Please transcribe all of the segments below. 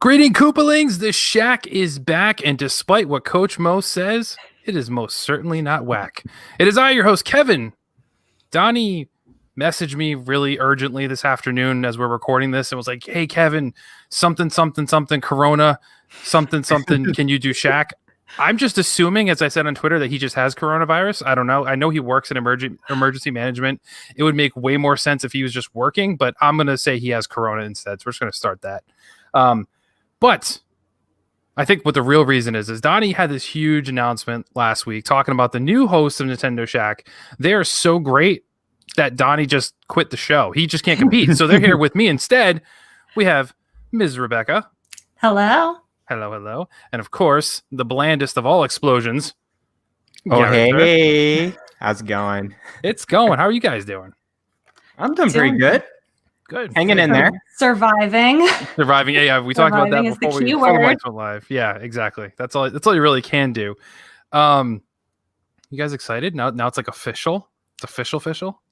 Greeting Koopalings, the shack is back, and despite what Coach Mo says, it is most certainly not whack. It is I, your host, Kevin. Donnie messaged me really urgently this afternoon as we're recording this and was like, hey, Kevin, something, Corona, something, can you do shack? I'm just assuming, as I said on Twitter, that he just has coronavirus. I don't know. I know he works in emergency management. It would make way more sense if he was just working, but I'm going to say he has corona instead, so we're just going to start that. But I think what the real reason is Donnie had this huge announcement last week talking about the new hosts of Nintendo Shack. They are so great that Donnie just quit the show. He just can't compete. So they're here with me instead. We have Ms. Rebecca. Hello. Hello. And of course, the blandest of all explosions. Oh, hey. How's it going? It's going. How are you guys doing? I'm doing pretty good. Good. Hanging in there. Surviving. Yeah. We talked about that before we went live. Yeah, exactly. That's all you really can do. You guys excited? Now it's like official. It's official.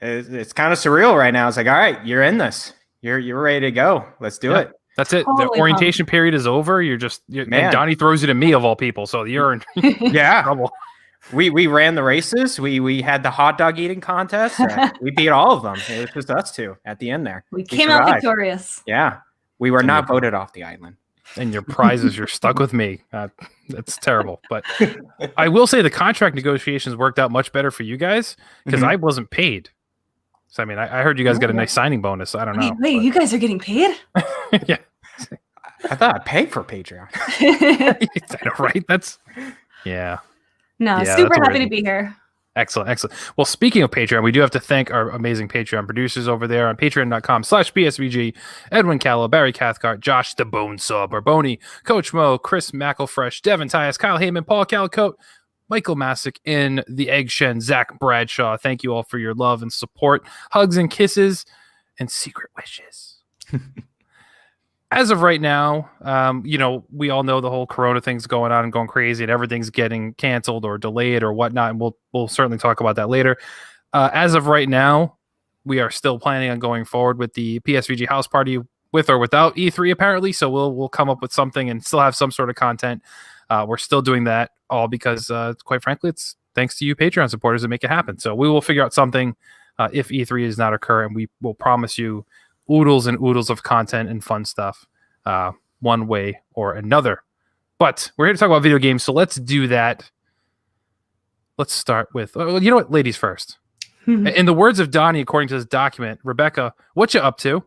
It's kind of surreal right now. It's like, all right, you're in this. You're ready to go. Let's do it. That's it. Totally. The orientation period is over. And Donnie throws it at me of all people. So you're in trouble. We ran the races. We had the hot dog eating contest. We beat all of them. It was just us two at the end there. We came out victorious. Yeah. We were not voted off the island. And your prizes, you're stuck with me. That's terrible. But I will say the contract negotiations worked out much better for you guys because I wasn't paid. So, I mean, I heard you guys got a nice signing bonus. I don't know. Wait, you guys are getting paid? Yeah. I thought I paid for Patreon. Right? Yeah. No, super happy to be here. Excellent. Well, speaking of Patreon, we do have to thank our amazing Patreon producers over there on patreon.com/BSVG, Edwin Callow, Barry Cathcart, Josh the Bonesaw Barboni, Coach Mo, Chris McElfresh, Devin Tyus, Kyle Heyman, Paul Calicote, Michael Masick in the Egg Shen, Zach Bradshaw. Thank you all for your love and support. Hugs and kisses and secret wishes. As of right now, we all know the whole Corona thing's going on and going crazy and everything's getting canceled or delayed or whatnot. And we'll certainly talk about that later. As of right now, we are still planning on going forward with the PSVG house party with or without E3 apparently. So we'll come up with something and still have some sort of content. We're still doing that all because quite frankly, it's thanks to you Patreon supporters that make it happen. So we will figure out something if E3 does not occur, and we will promise you oodles and oodles of content and fun stuff one way or another. But we're here to talk about video games, so let's do that. Let's start with, you know what, ladies first. In the words of Donnie, according to this document, Rebecca, what you up to?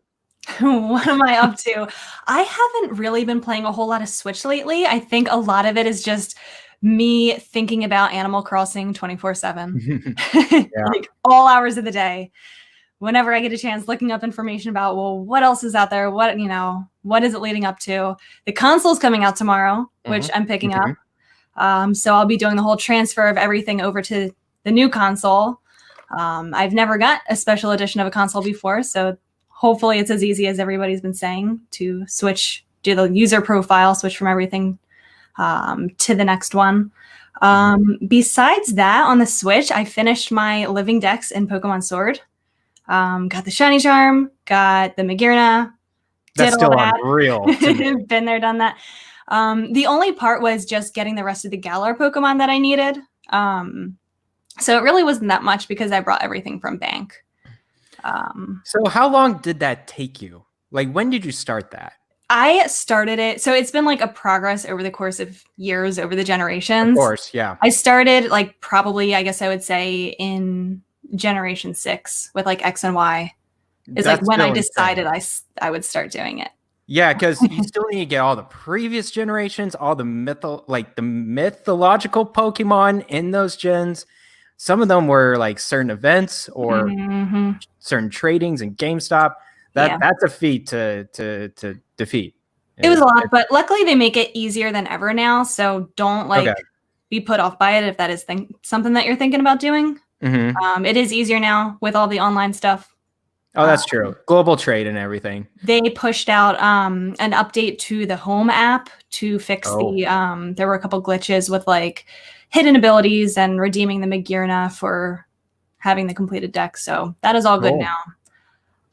What am I up to? I haven't really been playing a whole lot of Switch lately. I think a lot of it is just me thinking about Animal Crossing 24/7, like all hours of the day. Whenever I get a chance, looking up information about, what else is out there? What is it leading up to? The console's coming out tomorrow, which I'm picking up. So I'll be doing the whole transfer of everything over to the new console. I've never got a special edition of a console before, so hopefully it's as easy as everybody's been saying to do the user profile, switch from everything to the next one. Besides that, on the Switch, I finished my Living Dex in Pokemon Sword. Got the Shiny Charm, got the Magearna. That's still unreal. Been there, done that. The only part was just getting the rest of the Galar Pokemon that I needed. So it really wasn't that much because I brought everything from Bank. So how long did that take you? Like, when did you start that? I started it. So it's been like a progress over the course of years, over the generations. Of course, yeah. I started like probably, I guess I would say in Generation 6 with like X and Y. It's like when I decided I would start doing it. Yeah, because you still need to get all the previous generations, all the mythological Pokemon in those gens. Some of them were like certain events or certain tradings in GameStop. That's a feat to defeat. It was a lot, but luckily they make it easier than ever now. So don't be put off by it if that is something that you're thinking about doing. It is easier now with all the online stuff. Oh, that's true. Global trade and everything. They pushed out an update to the home app to fix there were a couple glitches with like hidden abilities and redeeming the Magearna for having the completed deck. So that is all good now.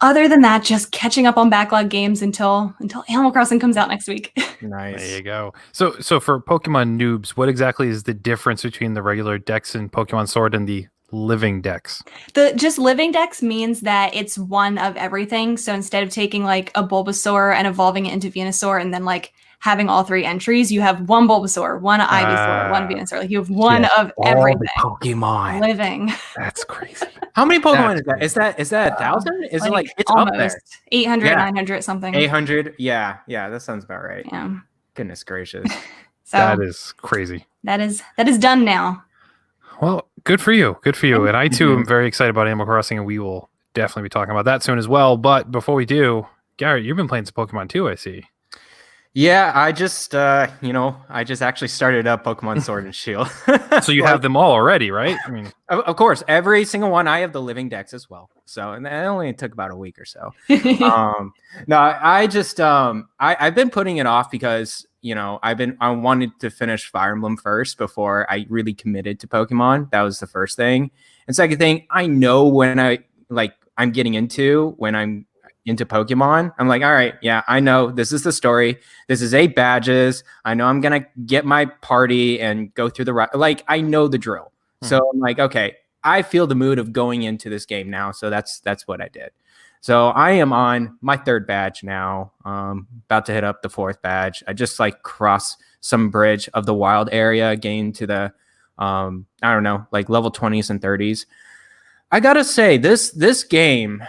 other than that, just catching up on backlog games until Animal Crossing comes out next week. Nice. There you go. So for Pokemon noobs, what exactly is the difference between the regular Dex in Pokemon Sword and the living Dex? The just living Dex means that it's one of everything. So instead of taking like a Bulbasaur and evolving it into Venusaur and then like having all 3 entries, you have one Bulbasaur, one Ivysaur, one Venusaur. Like you have one of everything. Pokemon Living. That's crazy. How many Pokemon is that? Is that 1,000? Is it like it's almost up there? 800, Yeah. 900 something. 800? Yeah, that sounds about right. Yeah. Goodness gracious. So That is crazy. that is done now. Well, good for you. Good for you. And I too am very excited about Animal Crossing, and we will definitely be talking about that soon as well. But before we do, Garret, you've been playing some Pokemon too, I see. Yeah, I just actually started up Pokemon Sword and Shield. So you have them all already, right? I mean, of course, every single one. I have the living Dex as well. So, and it only took about a week or so. No, I just I've been putting it off because I wanted to finish Fire Emblem first before I really committed to Pokemon. That was the first thing. And second thing, I know when I'm getting into when I'm into Pokemon. I'm like, all right, yeah, I know this is the story. This is 8 badges. I know I'm gonna get my party and go through the I know the drill. So I'm like, okay, I feel the mood of going into this game now. So that's what I did. So I am on my 3rd badge now. About to hit up the 4th badge. I just cross some bridge of the wild area, gain to the I don't know, level 20s and 30s. I gotta say, this game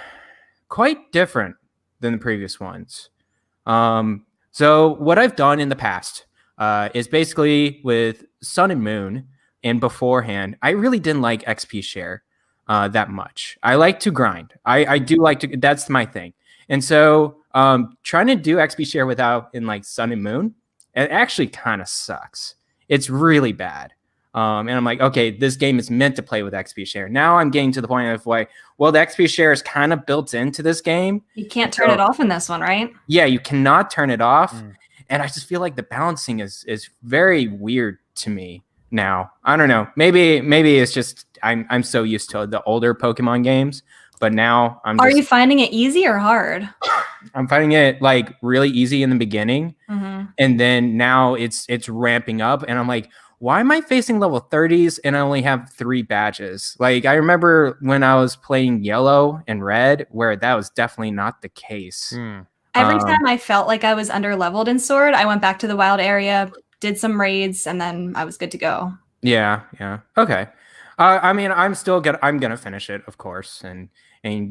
quite different than the previous ones. So what I've done in the past is basically with Sun and Moon and beforehand, I really didn't like XP share that much. I like to grind. I do like to, that's my thing. And so trying to do XP share without in Sun and Moon, it actually kind of sucks. It's really bad. And I'm like, okay, this game is meant to play with XP share. Now I'm getting to the point of the XP share is kind of built into this game. You can't turn it off in this one, right? Yeah, you cannot turn it off. And I just feel like the balancing is very weird to me now. I don't know. Maybe it's just I'm so used to the older Pokemon games, but now Are you finding it easy or hard? I'm finding it really easy in the beginning, and then now it's ramping up, and I'm like, why am I facing level 30s and I only have 3 badges? I remember when I was playing Yellow and Red, where that was definitely not the case. Every time I felt like I was under leveled in Sword, I went back to the wild area, did some raids, and then I was good to go. Yeah. Okay. I mean, I'm gonna finish it, of course, and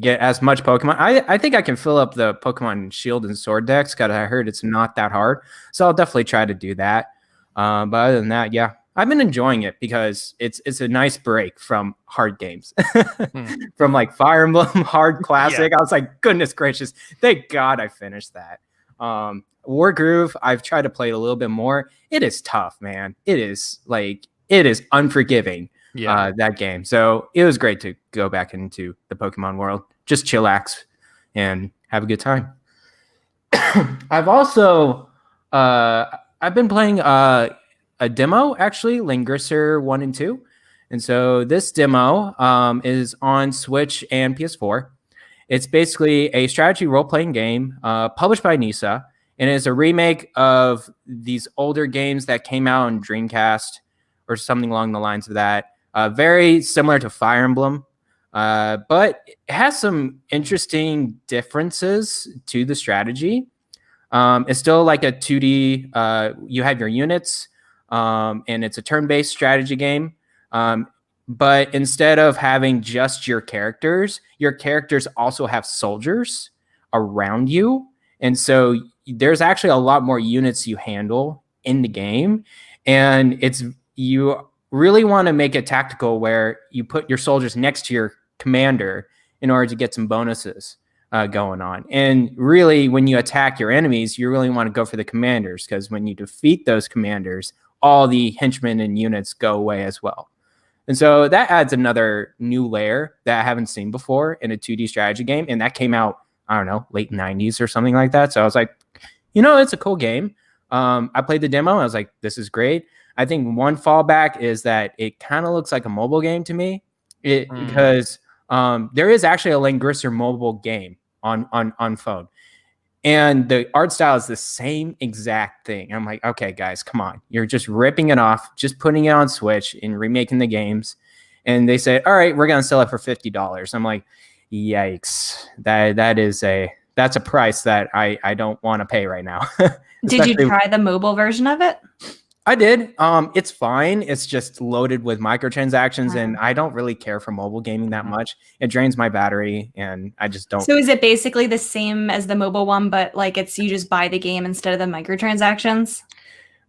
get as much Pokemon. I think I can fill up the Pokemon Shield and Sword decks, because I heard it's not that hard. So I'll definitely try to do that. But other than that, yeah, I've been enjoying it because it's a nice break from hard games, from Fire Emblem hard classic. Yeah. I was like, goodness gracious, thank God I finished that. Wargroove, I've tried to play it a little bit more. It is tough, man. It is unforgiving. That game. So it was great to go back into the Pokemon world, just chillax and have a good time. I've also I've been playing a demo, actually, Langrisser 1 and 2. And so this demo is on Switch and PS4. It's basically a strategy role-playing game published by Nisa, and it's a remake of these older games that came out on Dreamcast or something along the lines of that. Very similar to Fire Emblem, but it has some interesting differences to the strategy. It's still like a 2D, you have your units, and it's a turn-based strategy game. But instead of having just your characters also have soldiers around you. And so there's actually a lot more units you handle in the game. And you really want to make it tactical where you put your soldiers next to your commander in order to get some bonuses going on. And really, when you attack your enemies, you really want to go for the commanders, because when you defeat those commanders, all the henchmen and units go away as well. And so that adds another new layer that I haven't seen before in a 2D strategy game. And that came out, I don't know, late 90s or something like that. So I was like, it's a cool game. I played the demo. I was like, this is great. I think one fallback is that it kind of looks like a mobile game to me, because there is actually a Langrisser mobile game on phone. And the art style is the same exact thing. I'm like, okay, guys, come on. You're just ripping it off, just putting it on Switch and remaking the games. And they say, all right, we're going to sell it for $50. I'm like, yikes. That's a price that I don't want to pay right now. Did you try the mobile version of it? I did. It's fine. It's just loaded with microtransactions, and I don't really care for mobile gaming that much. It drains my battery, and I just don't. So is it basically the same as the mobile one, but like you just buy the game instead of the microtransactions?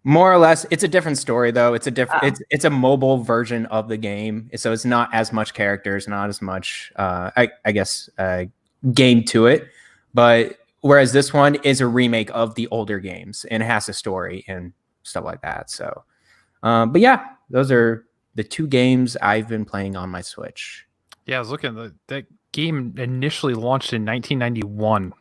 More or less, it's a different story though. It's a different. It's a mobile version of the game, so it's not as much characters, not as much. I guess game to it, but whereas this one is a remake of the older games and it has a story and stuff like that. So, but yeah, those are the 2 games I've been playing on my Switch. Yeah, I was looking. That game initially launched in 1991.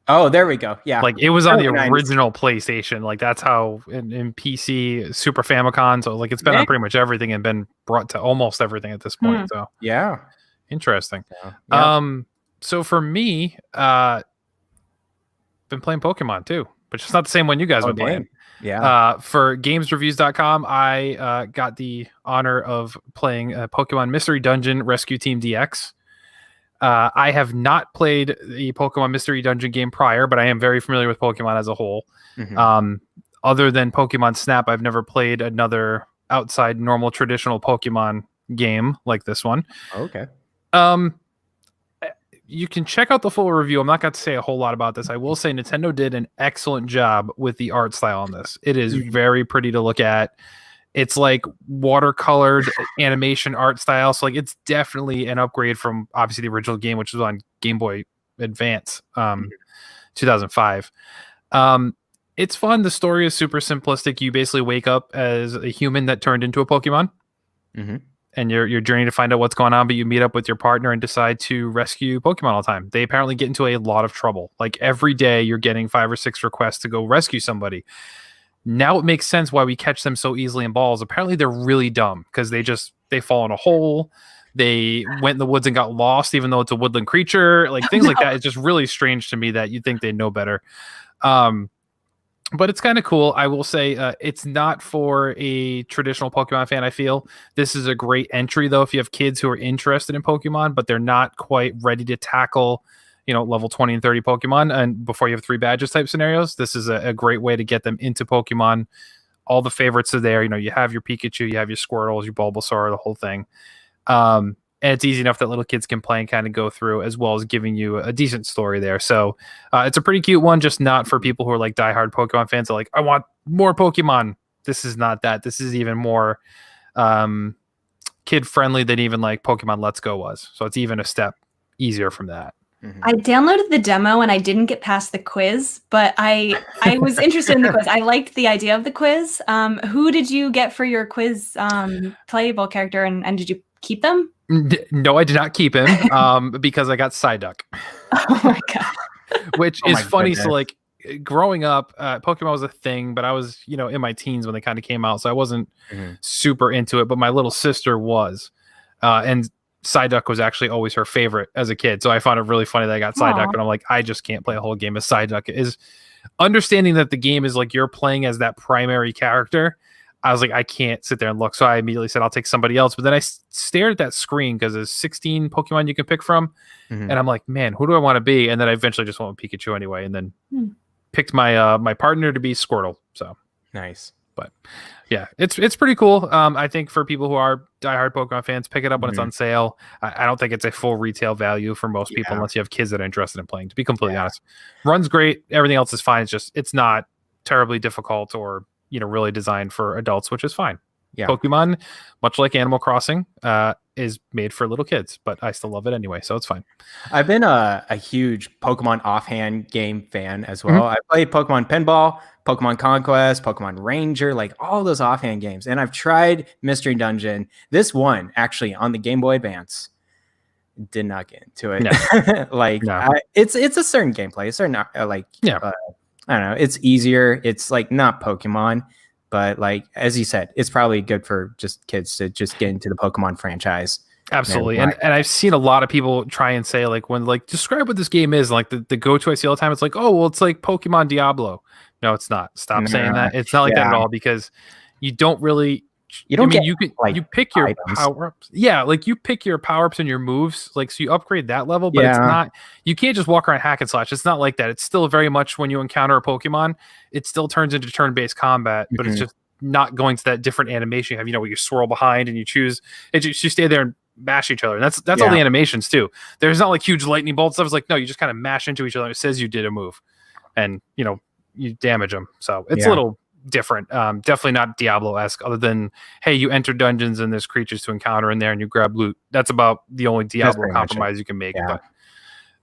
Oh, there we go. Yeah, like it was on the original PlayStation. Like that's how in PC, Super Famicom. So like it's been on pretty much everything and been brought to almost everything at this point. So yeah, interesting. Yeah. So for me, been playing Pokemon too, but it's not the same one you guys been playing. Yeah. For gamesreviews.com, I got the honor of playing Pokemon Mystery Dungeon Rescue Team DX. I have not played the Pokemon Mystery Dungeon game prior, but I am very familiar with Pokemon as a whole. Mm-hmm. Other than Pokemon Snap, I've never played another outside normal traditional Pokemon game like this one. Okay. You can check out the full review. I'm not going to say a whole lot about this. I will say Nintendo did an excellent job with the art style on this. It is very pretty to look at. It's like watercolored animation art style. So like it's definitely an upgrade from obviously the original game, which was on Game Boy Advance, 2005. It's fun. The story is super simplistic. You basically wake up as a human that turned into a Pokemon. Mm-hmm. And your journey to find out what's going on, but you meet up with your partner and decide to rescue Pokemon all the time. They apparently get into a lot of trouble. Like every day you're getting 5 or 6 requests to go rescue somebody. Now it makes sense why we catch them so easily in balls. Apparently they're really dumb because they fall in a hole. They went in the woods and got lost, even though it's a woodland creature. Like things like that. It's just really strange to me that you'd think they know better. But it's kind of cool. I will say it's not for a traditional Pokemon fan, I feel. This is a great entry, though, if you have kids who are interested in Pokemon, but they're not quite ready to tackle, level 20 and 30 Pokemon. And before you have 3 badges type scenarios, this is a great way to get them into Pokemon. All the favorites are there. You have your Pikachu, you have your Squirtles, your Bulbasaur, the whole thing. And it's easy enough that little kids can play and kind of go through, as well as giving you a decent story there. So it's a pretty cute one, just not for people who are like diehard Pokemon fans. Are like, I want more Pokemon. This is not that. This is even more kid friendly than even like Pokemon Let's Go was. So it's even a step easier from that. Mm-hmm. I downloaded the demo and I didn't get past the quiz, but I was interested in the quiz. I liked the idea of the quiz. Who did you get for your quiz playable character, and did you keep them? No, I did not keep him because I got Psyduck. Oh my god! Which is funny. Goodness. So like growing up, Pokemon was a thing, but I was in my teens when they kind of came out, so I wasn't super into it. But my little sister was, and Psyduck was actually always her favorite as a kid. So I found it really funny that I got Psyduck, and I'm like, I just can't play a whole game as Psyduck. Is understanding that the game is like you're playing as that primary character. I was like, I can't sit there and look. So I immediately said, I'll take somebody else. But then I stared at that screen because there's 16 Pokemon you can pick from. And I'm like, man, who do I want to be? And then I eventually just went with Pikachu anyway. And then picked my my partner to be Squirtle. So nice. But yeah, it's pretty cool. I think for people who are diehard Pokemon fans, pick it up when it's on sale. I don't think it's a full retail value for most people unless you have kids that are interested in playing, to be completely honest. Runs great. Everything else is fine. It's not terribly difficult or really designed for adults, which is fine. Yeah. Pokemon, much like Animal Crossing, is made for little kids, but I still love it anyway, so it's fine. I've been a huge Pokemon offhand game fan as well. I played Pokemon Pinball, Pokemon Conquest, Pokemon Ranger, like all those offhand games. And I've tried Mystery Dungeon. This one, actually, on the Game Boy Advance, did not get into it. No. It's a certain gameplay. It's certain, I don't know. It's easier. It's like not Pokemon, but like, as you said, it's probably good for just kids to just get into the Pokemon franchise. Absolutely. Man, And I've seen a lot of people try and say, like, when like describe what this game is, like the go-to I see all the time, it's like, oh well, it's like Pokemon Diablo. No, it's not. Stop saying that. It's not like that at all, because you don't really you pick your power-ups. Yeah, like you pick your power-ups and your moves, like so you upgrade that level, but it's not, you can't just walk around hack and slash. It's not like that. It's still very much when you encounter a Pokemon, it still turns into turn-based combat, but it's just not going to that different animation you have, where you swirl behind and you choose it, you stay there and mash each other. And that's all the animations too. There's not like huge lightning bolt stuff. It's like, no, you just kind of mash into each other. It says you did a move, and you damage them. So it's a little different. Definitely not Diablo-esque, other than, hey, you enter dungeons and there's creatures to encounter in there and you grab loot. That's about the only Diablo compromise you can make. But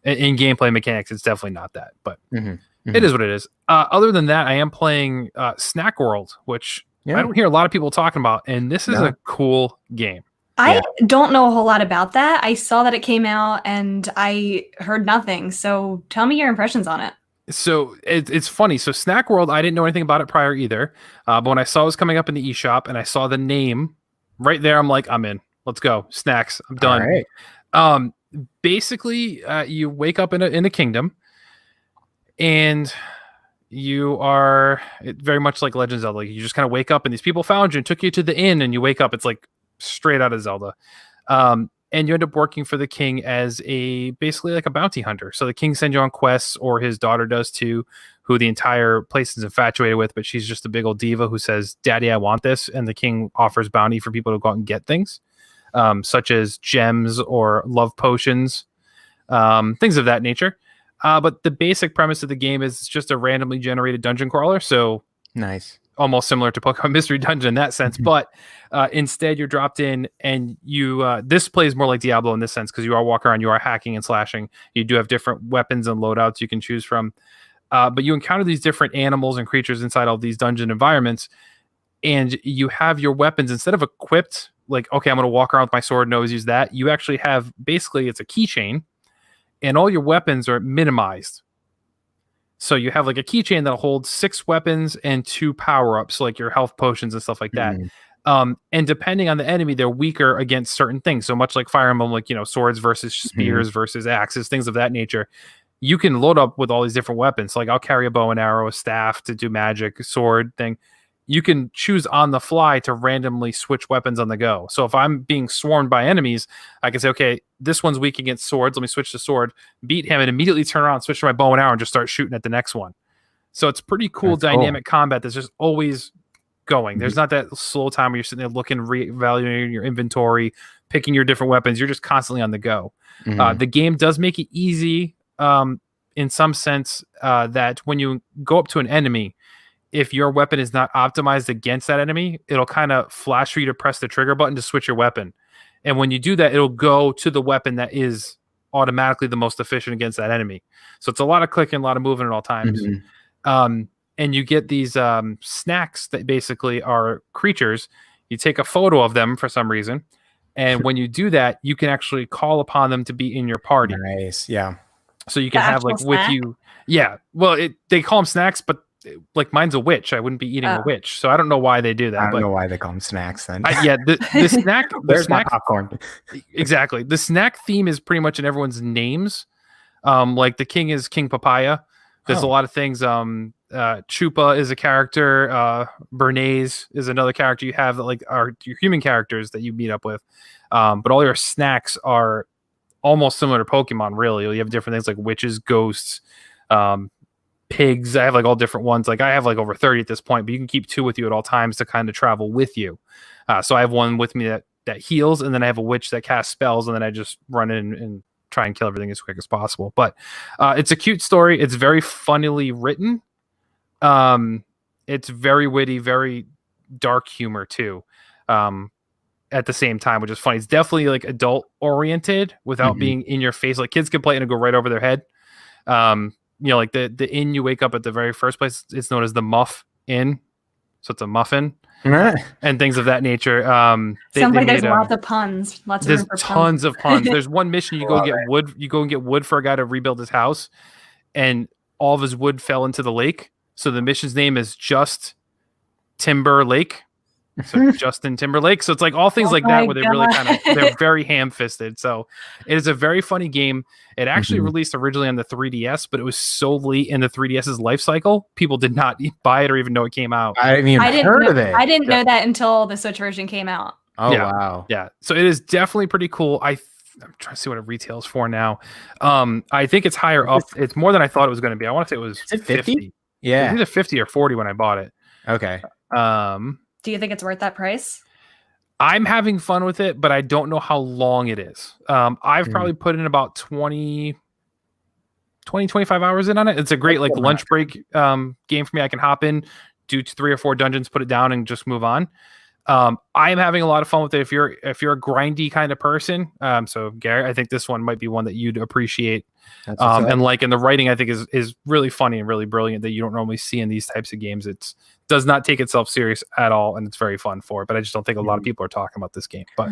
in gameplay mechanics, it's definitely not that. But it is what it is. Other than that, I am playing Snackworld, which I don't hear a lot of people talking about, and this is a cool game. I don't know a whole lot about that. I saw that it came out and I heard nothing. So tell me your impressions on it. So it's funny. So Snackworld, I didn't know anything about it prior either. But when I saw it was coming up in the eShop and I saw the name right there, I'm like, I'm in. Let's go. Snacks. I'm done. All right. Basically, you wake up in a kingdom, and you are very much like Legend of Zelda. You just kind of wake up and these people found you and took you to the inn, and you wake up. It's like straight out of Zelda. And you end up working for the king as basically like a bounty hunter. So the king sends you on quests, or his daughter does too, who the entire place is infatuated with, but she's just a big old diva who says, Daddy, I want this. And the king offers bounty for people to go out and get things, such as gems or love potions, things of that nature. But the basic premise of the game is it's just a randomly generated dungeon crawler. So nice. Almost similar to Pokemon Mystery Dungeon in that sense, but instead you're dropped in, and you this plays more like Diablo in this sense, because you are walking around, you are hacking and slashing. You do have different weapons and loadouts you can choose from, but you encounter these different animals and creatures inside all these dungeon environments, and you have your weapons, instead of equipped, like, okay, I'm going to walk around with my sword and always use that, you actually have, basically it's a keychain, and all your weapons are minimized. So you have like a keychain that'll hold 6 weapons and 2 power-ups, like your health potions and stuff like that. And depending on the enemy, they're weaker against certain things. So much like Fire Emblem, like, swords versus spears versus axes, things of that nature. You can load up with all these different weapons. So like I'll carry a bow and arrow, a staff to do magic, a sword thing. You can choose on the fly to randomly switch weapons on the go. So if I'm being swarmed by enemies, I can say, okay, this one's weak against swords. Let me switch to sword, beat him, and immediately turn around, switch to my bow and arrow, and just start shooting at the next one. So it's pretty cool dynamic combat that's just always going. There's not that slow time where you're sitting there looking, reevaluating your inventory, picking your different weapons. You're just constantly on the go. The game does make it easy in some sense that when you go up to an enemy, if your weapon is not optimized against that enemy, it'll kind of flash for you to press the trigger button to switch your weapon. And when you do that, it'll go to the weapon that is automatically the most efficient against that enemy. So it's a lot of clicking, a lot of moving at all times. And you get these snacks that basically are creatures. You take a photo of them for some reason. And when you do that, you can actually call upon them to be in your party. Nice. Yeah. So you can have like with you. Yeah. Well, they call them snacks, but like mine's a witch. I wouldn't be eating a witch. So I don't know why they do that. I don't know why they call them snacks then. The snack. There's my popcorn. Exactly. The snack theme is pretty much in everyone's names. Like the king is King Papaya. There's a lot of things. Chupa is a character. Bernays is another character you have that like are your human characters that you meet up with. But all your snacks are almost similar to Pokemon, really. You have different things like witches, ghosts, pigs. I have like all different ones. Like I have like over 30 at this point, but you can keep 2 with you at all times to kind of travel with you. So I have one with me that heals, and then I have a witch that casts spells, and then I just run in and try and kill everything as quick as possible. But it's a cute story. It's very funnily written. It's very witty, very dark humor too. At the same time, which is funny. It's definitely like adult oriented without being in your face. Like kids can play it and go right over their head. Like the inn you wake up at the very first place, it's known as the Muff Inn. So it's a muffin and things of that nature. There's lots of puns. There's tons of puns. There's one mission you go get wood. You go and get wood for a guy to rebuild his house, and all of his wood fell into the lake. So the mission's name is just Timber Lake. So Justin Timberlake. So it's like all things like that where they really they're very ham-fisted. So it is a very funny game. It actually released originally on the 3DS, but it was so late in the 3DS's life cycle, people did not buy it or even know it came out. I didn't heard of it. I didn't know that until the Switch version came out. Oh wow. Yeah. So it is definitely pretty cool. I'm trying to see what it retails for now. I think it's higher up. It's more than I thought it was going to be. I want to say it was 50. Yeah. It was either 50 or 40 when I bought it. Okay. Do you think it's worth that price? I'm having fun with it, but I don't know how long it is. I've probably put in about 20, 25 hours in on it. It's a great lunch break game for me. I can hop in, do 3 or 4 dungeons, put it down, and just move on. I am having a lot of fun with it. If you're a grindy kind of person, so Garrett, I think this one might be one that you'd appreciate. And the writing, I think is really funny and really brilliant that you don't normally see in these types of games. It does not take itself serious at all, and it's very fun for it. But I just don't think a lot of people are talking about this game. But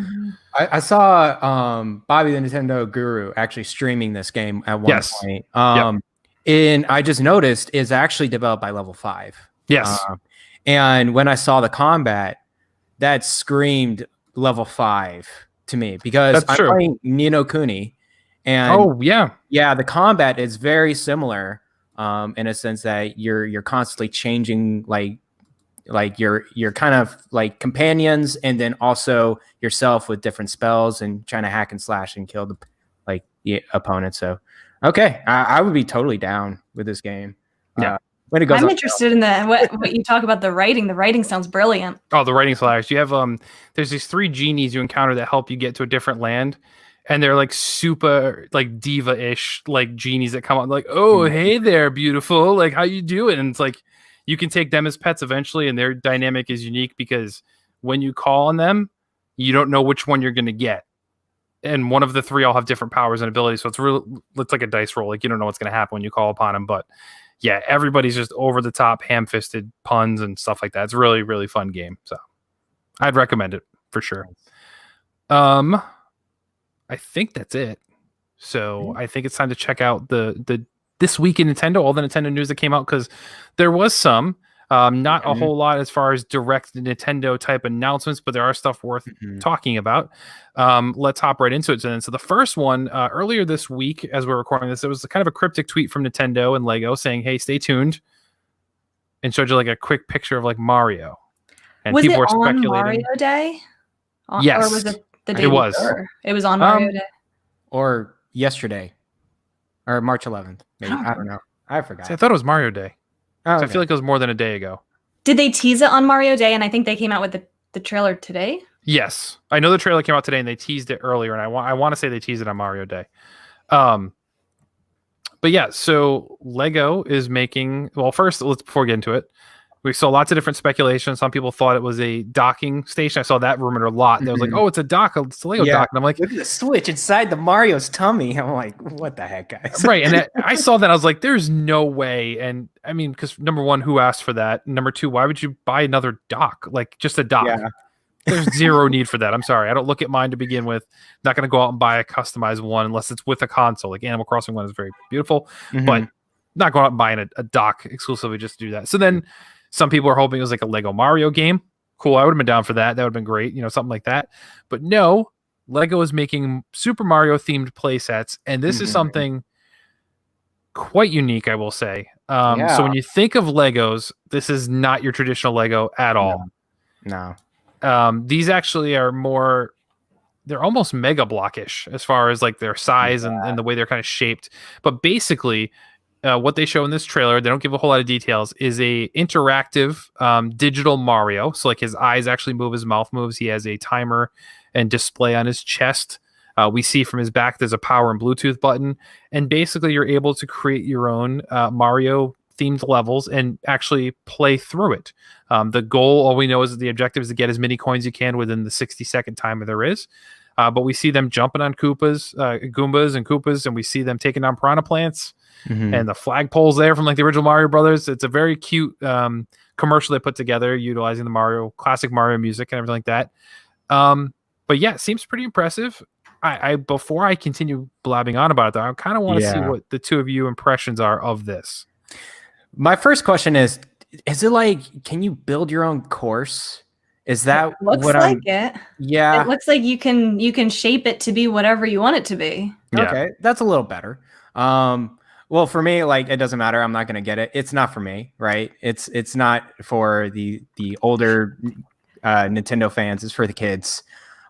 I saw Bobby the Nintendo Guru actually streaming this game at one point. And I just noticed is actually developed by Level 5. Yes. And when I saw the combat, that screamed Level 5 to me because I'm playing Ni no Kuni. And the combat is very similar in a sense that you're constantly changing like your kind of like companions and then also yourself with different spells and trying to hack and slash and kill the opponent. So okay, I would be totally down with this game. Yeah. When it goes I'm interested in what you talk about the writing. The writing sounds brilliant. Oh, the writing's hilarious. You have there's these 3 genies you encounter that help you get to a different land. And they're like super like diva-ish like genies that come out like, oh, hey there, beautiful. Like, how you doing? And it's like you can take them as pets eventually, and their dynamic is unique because when you call on them, you don't know which one you're gonna get. And one of the 3 all have different powers and abilities. So it's like a dice roll. Like you don't know what's gonna happen when you call upon them. But yeah, everybody's just over the top, ham-fisted puns and stuff like that. It's a really, really fun game. So I'd recommend it for sure. I think that's it. So I think it's time to check out the this week in Nintendo, all the Nintendo news that came out, because there was some, not a whole lot as far as direct Nintendo type announcements, but there are stuff worth talking about. Let's hop right into it. So the first one earlier this week, as we're recording this, it was kind of a cryptic tweet from Nintendo and Lego saying, "Hey, stay tuned," and showed you like a quick picture of like Mario. And people were speculating. Mario Day? Yes. Or was it the day it was. before? It was on Mario Day. Or yesterday. Or March 11th. Maybe. I don't know. I forgot. See, I thought it was Mario Day. Oh, I feel like it was more than a day ago. Did they tease it on Mario Day? And I think they came out with the trailer today. Yes. I know the trailer came out today and they teased it earlier. And I want to say they teased it on Mario Day. But yeah, so Lego is making, well, first, before we get into it, we saw lots of different speculation. Some people thought it was a docking station. I saw that rumored a lot. They was like, oh, it's a dock. It's a Lego dock. And I'm like, look at the Switch inside the Mario's tummy. I'm like, what the heck, guys? Right. And I saw that. I was like, there's no way. And I mean, because number one, who asked for that? Number two, why would you buy another dock? Like just a dock. Yeah. There's zero need for that. I'm sorry. I don't look at mine to begin with. Not going to go out and buy a customized one unless it's with a console. Like Animal Crossing one is very beautiful, but not going out and buying a dock exclusively just to do that. So then some people are hoping it was like a Lego Mario game. Cool. I would have been down for that. That would have been great. You know, something like that. But no, Lego is making Super Mario themed play sets. And this is something quite unique, I will say. So when you think of Legos, this is not your traditional Lego at all. No. These actually are more, they're almost Mega Blockish as far as like their size and the way they're kind of shaped. But basically, what they show in this trailer, they don't give a whole lot of details, is a interactive digital Mario. So like his eyes actually move, his mouth moves. He has a timer and display on his chest. We see from his back there's a power and Bluetooth button. And basically you're able to create your own Mario themed levels and actually play through it. The goal, all we know is that the objective is to get as many coins you can within the 60-second timer there is. But we see them jumping on Goombas and Koopas, and we see them taking down Piranha Plants. And the flagpoles there from like the original Mario Brothers. It's a very cute commercial they put together utilizing the classic Mario music and everything like that. But yeah, it seems pretty impressive. I before I continue blabbing on about it, though, I kind of want to see what the two of you impressions are of this. My first question is it like, can you build your own course Is that It looks what like I'm? it. Yeah. It looks like you can shape it to be whatever you want it to be. Yeah. Okay, that's a little better. Well, for me, like it doesn't matter. I'm not gonna get it. It's not for me, right? It's not for the older Nintendo fans. It's for the kids.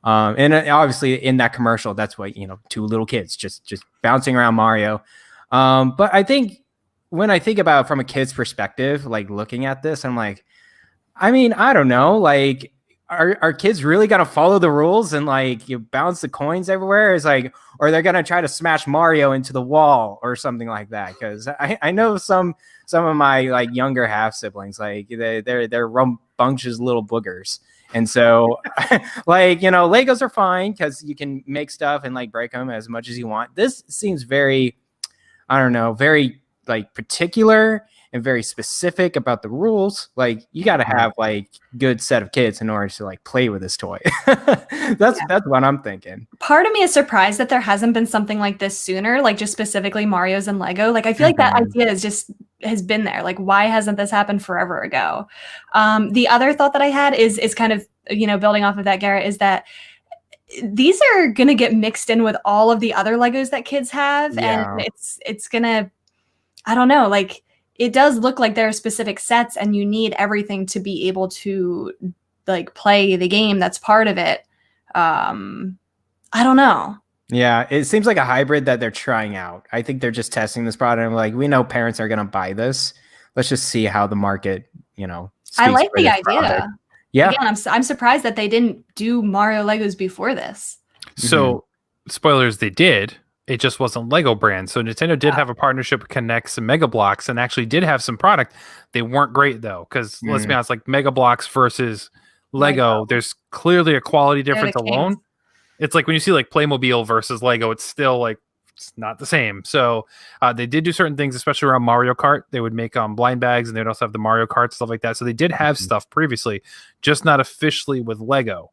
And obviously in that commercial, that's what, two little kids just bouncing around Mario. But I think when I think about it from a kid's perspective, like looking at this, I'm like, I mean, I don't know, like, are kids really gonna follow the rules and like you bounce the coins everywhere? It's like, or they're gonna try to smash Mario into the wall or something like that. Because I know some of my like younger half siblings, like they're rambunctious little boogers. And so, like, Legos are fine because you can make stuff and like break them as much as you want. This seems very, I don't know, very like particular and very specific about the rules. Like, you got to have like good set of kids in order to like play with this toy. That's what I'm thinking. Part of me is surprised that there hasn't been something like this sooner, like just specifically Mario's and Lego. Like, I feel like that idea has been there. Like, why hasn't this happened forever ago? The other thought that I had is kind of, building off of that, Garrett, is that these are going to get mixed in with all of the other Legos that kids have. Yeah. And it's going to, I don't know, like, it does look like there are specific sets and you need everything to be able to like play the game that's part of it. I don't know. Yeah, it seems like a hybrid that they're trying out. I think they're just testing this product. And like, we know parents are going to buy this. Let's just see how the market, I like the idea. Product. Yeah. Again, I'm surprised that they didn't do Mario Legos before this. So, spoilers, they did. It just wasn't Lego brand. So Nintendo did have a partnership with Connects and Mega Bloks and actually did have some product. They weren't great though, because let's be honest, like Mega Bloks versus Lego, there's clearly a quality difference alone. It's like when you see like Playmobil versus Lego, it's still like, it's not the same. So they did do certain things, especially around Mario Kart. They would make blind bags, and they'd also have the Mario Kart, stuff like that. So they did have stuff previously, just not officially with Lego.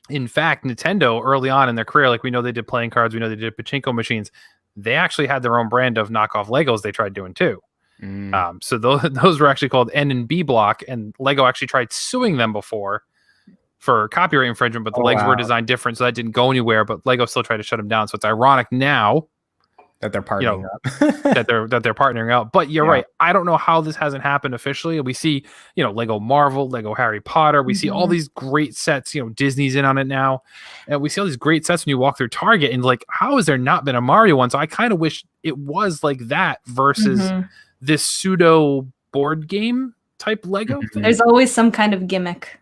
In fact, Nintendo early on in their career, like we know they did playing cards, we know they did pachinko machines. They actually had their own brand of knockoff Legos they tried doing too. So those were actually called N and B Block, and Lego actually tried suing them before for copyright infringement, but the legs were designed different, so that didn't go anywhere. But Lego still tried to shut them down. So it's ironic now that they're partnering up. that they're partnering up. But you're right. I don't know how this hasn't happened officially. We see, Lego Marvel, Lego Harry Potter. We see all these great sets. Disney's in on it now, and we see all these great sets when you walk through Target. And like, how has there not been a Mario one? So I kind of wish it was like that versus this pseudo board game type Lego thing. There's always some kind of gimmick.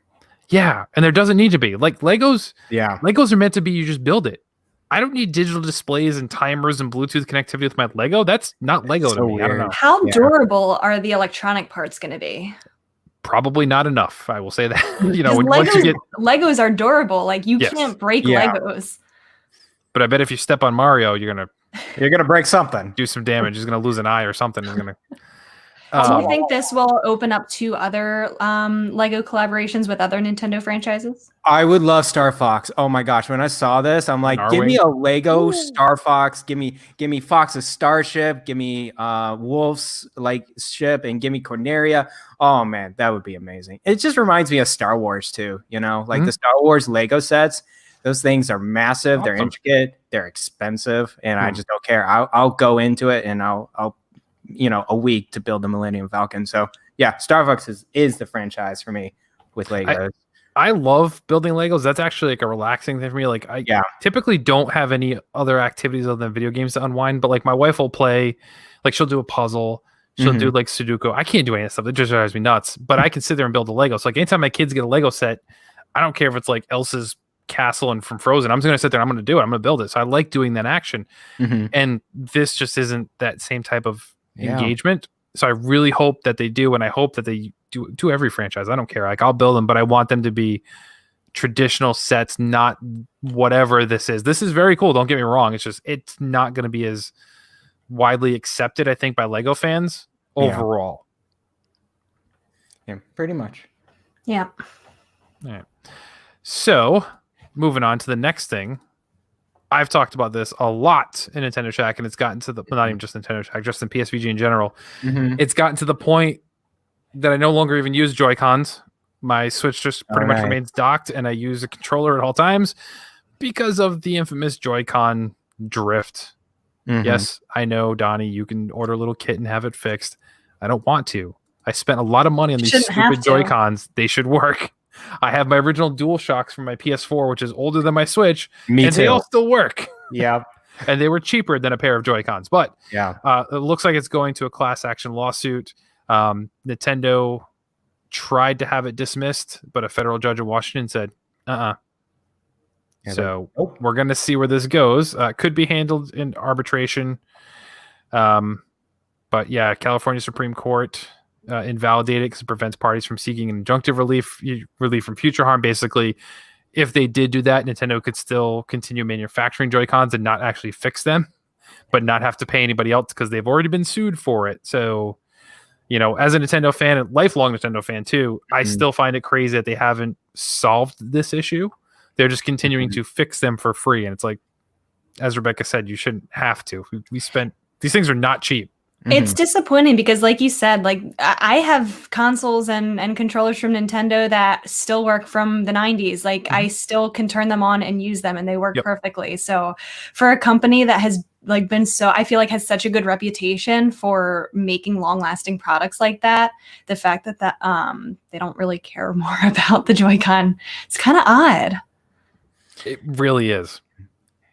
Yeah, and there doesn't need to be. Like Legos. Yeah, Legos are meant to be. You just build it. I don't need digital displays and timers and Bluetooth connectivity with my Lego. That's not Lego to me. Weird. I don't know. How durable are the electronic parts going to be? Probably not enough. I will say that. Legos are durable. Like you can't break Legos. But I bet if you step on Mario, you're gonna break something. Do some damage. He's gonna lose an eye or something. He's gonna. Do you think this will open up to other Lego collaborations with other Nintendo franchises? I would love Star Fox. Oh my gosh, when I saw this, I'm like, give me a Lego Star Fox. Give me Fox's Starship. Give me Wolf's like ship, and give me Corneria. Oh man, that would be amazing. It just reminds me of Star Wars too. Like the Star Wars Lego sets. Those things are massive. Awesome. They're intricate. They're expensive, and I just don't care. I'll go into it, and I'll a week to build the Millennium Falcon. So yeah, Star Fox is the franchise for me with Legos. I love building Legos. That's actually like a relaxing thing for me. Like I typically don't have any other activities other than video games to unwind, but like my wife will play, like she'll do a puzzle, she'll do like Sudoku. I can't do any of that stuff. It just drives me nuts, but I can sit there and build a Lego. So like anytime my kids get a Lego set, I don't care if it's like Elsa's castle and from Frozen. I'm just going to sit there and I'm going to do it. I'm going to build it. So I like doing that action. And this just isn't that same type of engagement. So I really hope that they do, and I hope that they do every franchise. I don't care. Like I'll build them, but I want them to be traditional sets, not whatever this is. This is very cool. Don't get me wrong. It's just it's not going to be as widely accepted, I think, by Lego fans overall. Yeah, pretty much. Yeah. All right. So moving on to the next thing. I've talked about this a lot in Nintendo Shack, and it's gotten to the not even just Nintendo Shack, just in PSVG in general. It's gotten to the point that I no longer even use Joy-Cons My Switch just pretty much remains docked, and I use a controller at all times because of the infamous JoyCon Drift. Yes, I know, Donnie, you can order a little kit and have it fixed. I don't want to. I spent a lot of money on these stupid Joy-Cons. They should work. I have my original DualShocks from my PS4, which is older than my Switch. Me too. They all still work. Yeah. And they were cheaper than a pair of Joy-Cons. But yeah, it looks like it's going to a class action lawsuit. Nintendo tried to have it dismissed, but a federal judge in Washington said, Yeah, so we're going to see where this goes. Could be handled in arbitration. But yeah, California Supreme Court invalidated because it prevents parties from seeking an injunctive relief from future harm. Basically, if they did do that, Nintendo could still continue manufacturing Joy-Cons and not actually fix them, but not have to pay anybody else because they've already been sued for it. So, you know, as a Nintendo fan, a lifelong Nintendo fan too, I still find it crazy that they haven't solved this issue. They're just continuing to fix them for free. And it's like, as Rebecca said, you shouldn't have to. We spent, these things are not cheap. It's disappointing because, like you said, like I have consoles and controllers from Nintendo that still work from the 90s. Like I still can turn them on and use them and they work perfectly. So for a company that has like been I feel like has such a good reputation for making long lasting products like that, the fact that they don't really care more about the Joy-Con, it's kind of odd. It really is.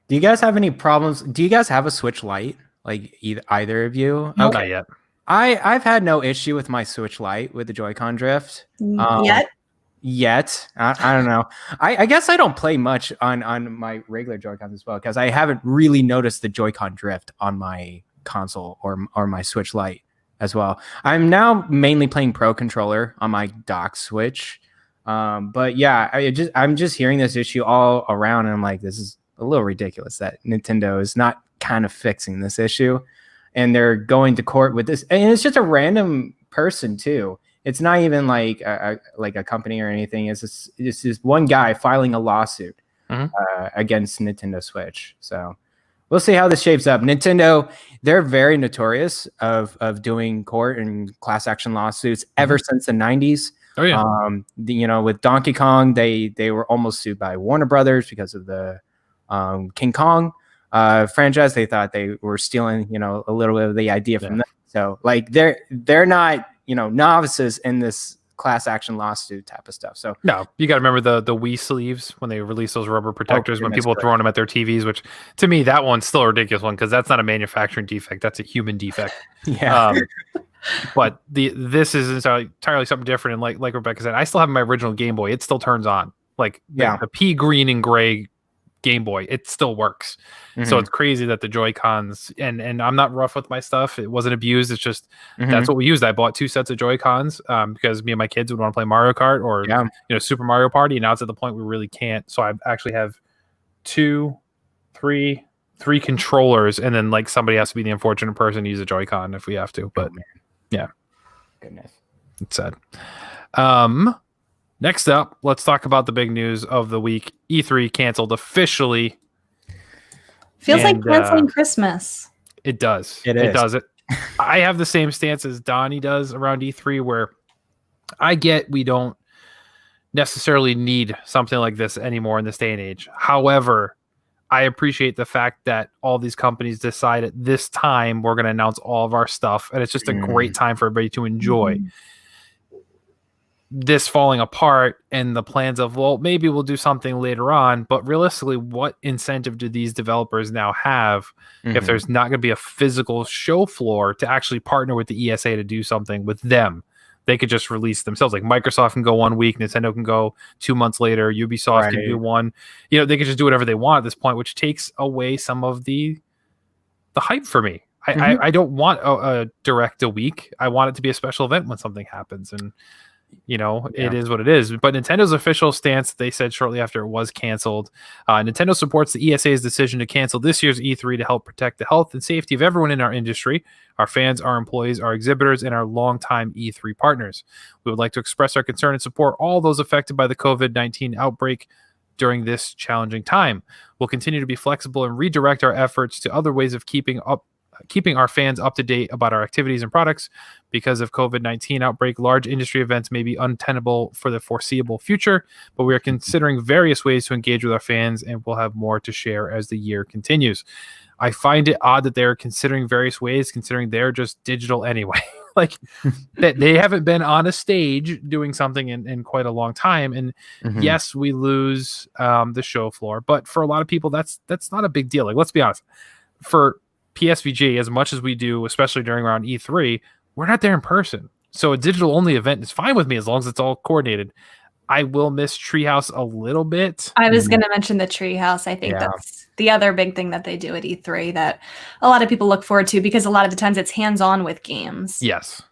Do you guys have any problems? Do you guys have a Switch Lite? Like either of you? Nope. Not yet. I've had no issue with my Switch Lite with the JoyCon Drift. Yet. I don't know. I guess I don't play much on my regular Joy-Cons as well because I haven't really noticed the JoyCon Drift on my console or my Switch Lite as well. I'm now mainly playing Pro Controller on my dock Switch. But yeah, I'm just hearing this issue all around and I'm like, this is a little ridiculous that Nintendo is not kind of fixing this issue and they're going to court with this, and it's just a random person too. It's not even like a company or anything. It's just one guy filing a lawsuit against Nintendo Switch. So we'll see how this shapes up. Nintendo, they're very notorious of doing court and class action lawsuits ever since the 90s. Oh yeah. You know, with Donkey Kong, they were almost sued by Warner Brothers because of the King Kong franchise. They thought they were stealing, you know, a little bit of the idea from them. So like they're not, you know, novices in this class action lawsuit type of stuff. So no, you got to remember the Wii sleeves when they released those rubber protectors when people were throwing them at their TVs, which to me, that one's still a ridiculous one because that's not a manufacturing defect. That's a human defect. Yeah. But this is entirely something different. And like Rebecca said, I still have my original Game Boy. It still turns on. Like the pea green and gray Game Boy, it still works. So it's crazy that the Joy-Cons and I'm not rough with my stuff. It wasn't abused. It's just that's what we used. I bought 2 sets of Joy-Cons because me and my kids would want to play Mario Kart or you know, Super Mario Party. And now it's at the point we really can't. So I actually have 3 controllers, and then like somebody has to be the unfortunate person to use a Joy-Con if we have to. But yeah, goodness, it's sad. Next up, let's talk about the big news of the week. E3 canceled officially. Feels like canceling Christmas. It does. It does it. I have the same stance as Donnie does around E3, where I get we don't necessarily need something like this anymore in this day and age. However, I appreciate the fact that all these companies decide at this time we're going to announce all of our stuff, and it's just a great time for everybody to enjoy. This falling apart and the plans of, well, maybe we'll do something later on, but realistically, what incentive do these developers now have if there's not going to be a physical show floor to actually partner with the ESA to do something with them? They could just release themselves. Like Microsoft can go 1 week, Nintendo can go 2 months later, Ubisoft can do one. You know, they can just do whatever they want at this point, which takes away some of the hype for me. I don't want a direct a week. I want it to be a special event when something happens. And you know, it is what it is. But Nintendo's official stance, they said shortly after it was canceled, Nintendo supports the ESA's decision to cancel this year's E3 to help protect the health and safety of everyone in our industry, our fans, our employees, our exhibitors, and our longtime E3 partners. We would like to express our concern and support all those affected by the COVID-19 outbreak during this challenging time. We'll continue to be flexible and redirect our efforts to other ways of keeping up keeping our fans up to date about our activities and products. Because of COVID-19 outbreak, large industry events may be untenable for the foreseeable future, but we are considering various ways to engage with our fans, and we'll have more to share as the year continues. I find it odd that they're considering various ways, considering they're just digital anyway. Like that they haven't been on a stage doing something in quite a long time. And yes, we lose the show floor, but for a lot of people, that's not a big deal. Like, let's be honest, for PSVG, as much as we do, especially during around E3, we're not there in person. So a digital only event is fine with me as long as it's all coordinated. I will miss Treehouse a little bit. I was going to mention the Treehouse. I think that's the other big thing that they do at E3 that a lot of people look forward to, because a lot of the times it's hands-on with games. Yes.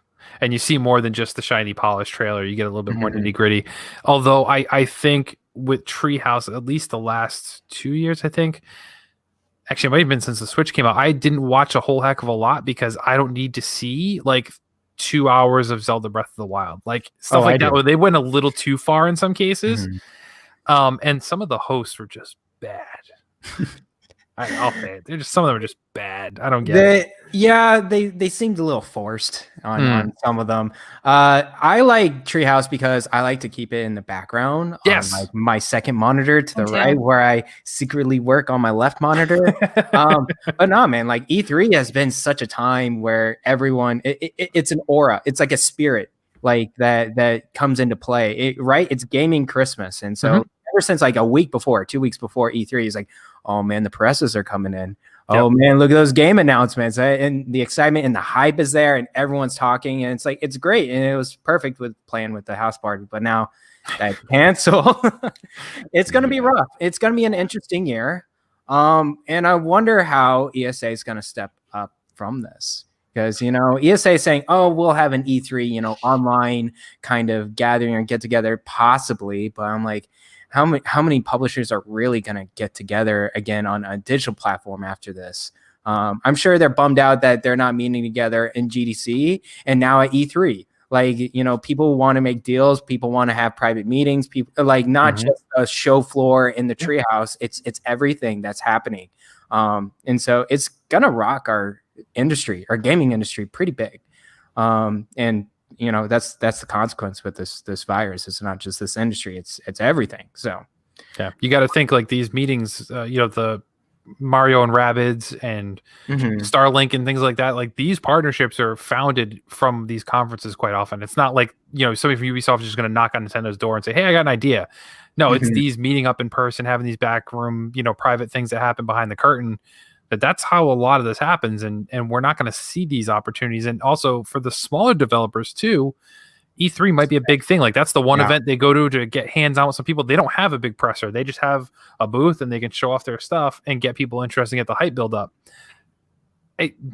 And you see more than just the shiny polished trailer. You get a little bit more nitty gritty. Although I think with Treehouse, at least the last 2 years, I think, actually it might have been since the Switch came out, I didn't watch a whole heck of a lot because I don't need to see like 2 hours of Zelda Breath of the Wild, like stuff like that, where they went a little too far in some cases. And some of the hosts were just bad. I'll say it. They're just, some of them are just bad. I don't get it. Yeah, they seemed a little forced on some of them. I like Treehouse because I like to keep it in the background on like my second monitor to the right, where I secretly work on my left monitor. But no, man, like E3 has been such a time where everyone, it's an aura. It's like a spirit like that comes into play, right? It's gaming Christmas. And so ever since like a week before, 2 weeks before E3, it's like, oh man, the presses are coming in. Oh man, look at those game announcements, and the excitement and the hype is there, and everyone's talking, and it's like, it's great, and it was perfect with playing with the house party. But now that cancel, it's going to be rough. It's going to be an interesting year, and I wonder how ESA is going to step up from this, because ESA is saying, oh, we'll have an E3, online kind of gathering or get together possibly, but I'm like, how many publishers are really going to get together again on a digital platform after this? I'm sure they're bummed out that they're not meeting together in GDC and now at E3. Like, people want to make deals. People want to have private meetings. People like not just a show floor in the treehouse. It's everything that's happening. And so it's going to rock our industry, our gaming industry pretty big. And that's the consequence with this virus. It's not just this industry, it's everything. So yeah, you got to think like these meetings, the Mario and Rabbids and Starlink and things like that, like these partnerships are founded from these conferences quite often. It's not like somebody from Ubisoft is just going to knock on Nintendo's door and say, hey, I got an idea. No, it's these meeting up in person, having these backroom private things that happen behind the curtain. That's how a lot of this happens, and we're not going to see these opportunities. And also for the smaller developers too, E3 might be a big thing. Like that's the one event they go to get hands on with some people. They don't have a big presser. They just have a booth and they can show off their stuff and get people interested and get the hype build up.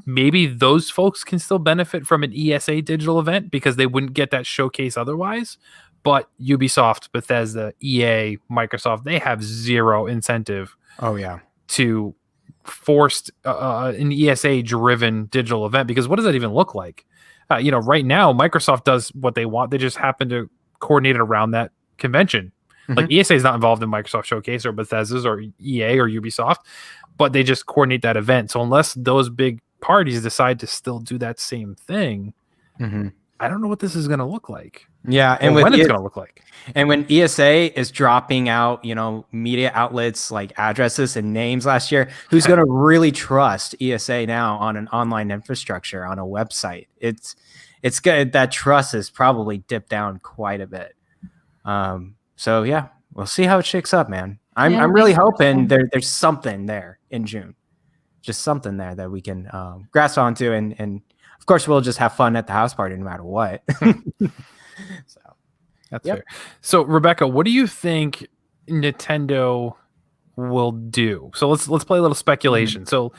Maybe those folks can still benefit from an ESA digital event because they wouldn't get that showcase otherwise. But Ubisoft, Bethesda, EA, Microsoft, they have zero incentive to forced an ESA driven digital event, because what does that even look like? Right now Microsoft does what they want. They just happen to coordinate it around that convention. Like ESA is not involved in Microsoft Showcase or Bethesda's or EA or Ubisoft, but they just coordinate that event. So unless those big parties decide to still do that same thing, I don't know what this is going to look like. Yeah, and when it's going to look like. And when ESA is dropping out, media outlets like addresses and names last year, who's going to really trust ESA now on an online infrastructure, on a website? It's good. That trust is probably dipped down quite a bit. So yeah, we'll see how it shakes up, man. I'm really hoping there's something there in June, just something there that we can grasp onto, and of course we'll just have fun at the house party no matter what. So that's fair. So Rebecca, what do you think Nintendo will do? So let's play a little speculation. So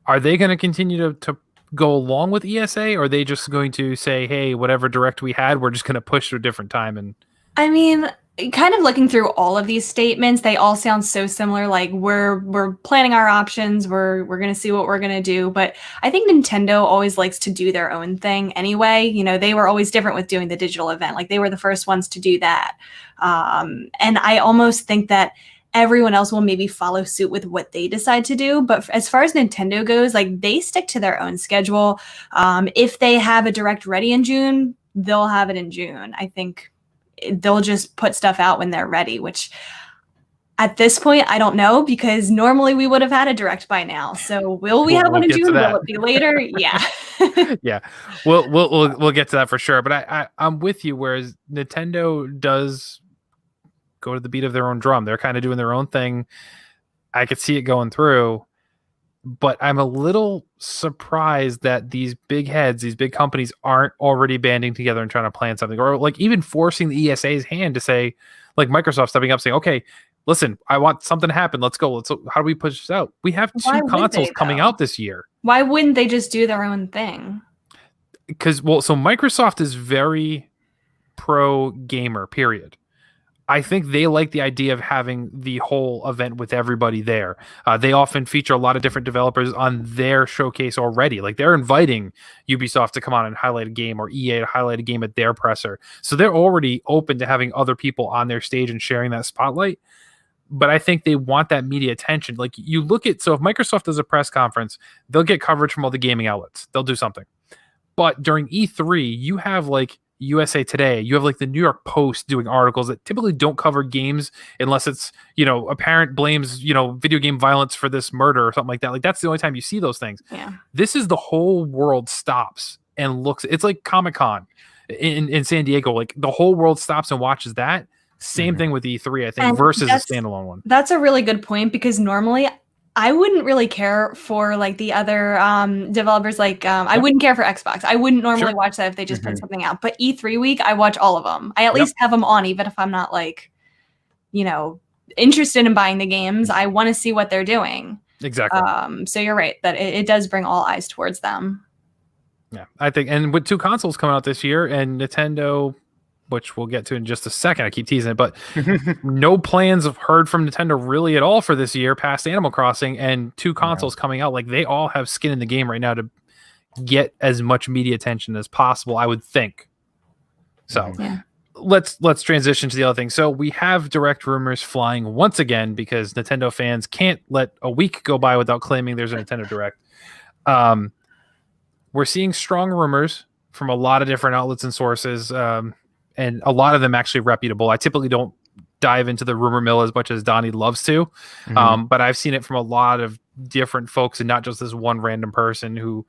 are they going to continue to go along with ESA, or are they just going to say, hey, whatever direct we had, we're just going to push to a different time? And I mean, kind of looking through all of these statements, they all sound so similar. Like we're planning our options. We're going to see what we're going to do. But I think Nintendo always likes to do their own thing anyway. They were always different with doing the digital event. Like they were the first ones to do that. And I almost think that everyone else will maybe follow suit with what they decide to do. But as far as Nintendo goes, like they stick to their own schedule. If they have a direct ready in June, they'll have it in June. I think they'll just put stuff out when they're ready, which at this point, I don't know, because normally we would have had a direct by now. So will we have one in June? Will it be later? Yeah. Yeah. We'll get to that for sure. But I'm with you, whereas Nintendo does go to the beat of their own drum. They're kind of doing their own thing. I could see it going through, but I'm a little surprised that these big heads, these big companies aren't already banding together and trying to plan something, or like even forcing the ESA's hand to say, like Microsoft stepping up saying, okay, listen, I want something to happen. Let's go. How do we push this out? We have two consoles coming out this year. Why wouldn't they just do their own thing? Because, so Microsoft is very pro gamer, period. I think they like the idea of having the whole event with everybody there. They often feature a lot of different developers on their showcase already. Like they're inviting Ubisoft to come on and highlight a game, or EA to highlight a game at their presser. So they're already open to having other people on their stage and sharing that spotlight. But I think they want that media attention. Like you look at, so if Microsoft does a press conference, they'll get coverage from all the gaming outlets. They'll do something. But during E3, you have like USA Today, you have like the New York Post doing articles that typically don't cover games unless it's, a parent blames, video game violence for this murder or something like that. Like that's the only time you see those things. Yeah. This is the whole world stops and looks. It's like Comic-Con in San Diego. Like the whole world stops and watches that. Same thing with E3, I think, versus a standalone one. That's a really good point, because normally I wouldn't really care for like the other developers. Like I wouldn't care for Xbox. I wouldn't normally watch that if they just put something out. But E3 week, I watch all of them. I at least have them on, even if I'm not like, interested in buying the games. I want to see what they're doing. Exactly. So you're right that it does bring all eyes towards them. Yeah, I think, and with two consoles coming out this year, and Nintendo, which we'll get to in just a second. I keep teasing it, but no plans have heard from Nintendo really at all for this year past Animal Crossing, and two consoles coming out. Like they all have skin in the game right now to get as much media attention as possible, I would think. So let's transition to the other thing. So we have direct rumors flying once again, because Nintendo fans can't let a week go by without claiming there's a Nintendo Direct. We're seeing strong rumors from a lot of different outlets and sources, and a lot of them actually reputable. I typically don't dive into the rumor mill as much as Donnie loves to, but I've seen it from a lot of different folks, and not just this one random person who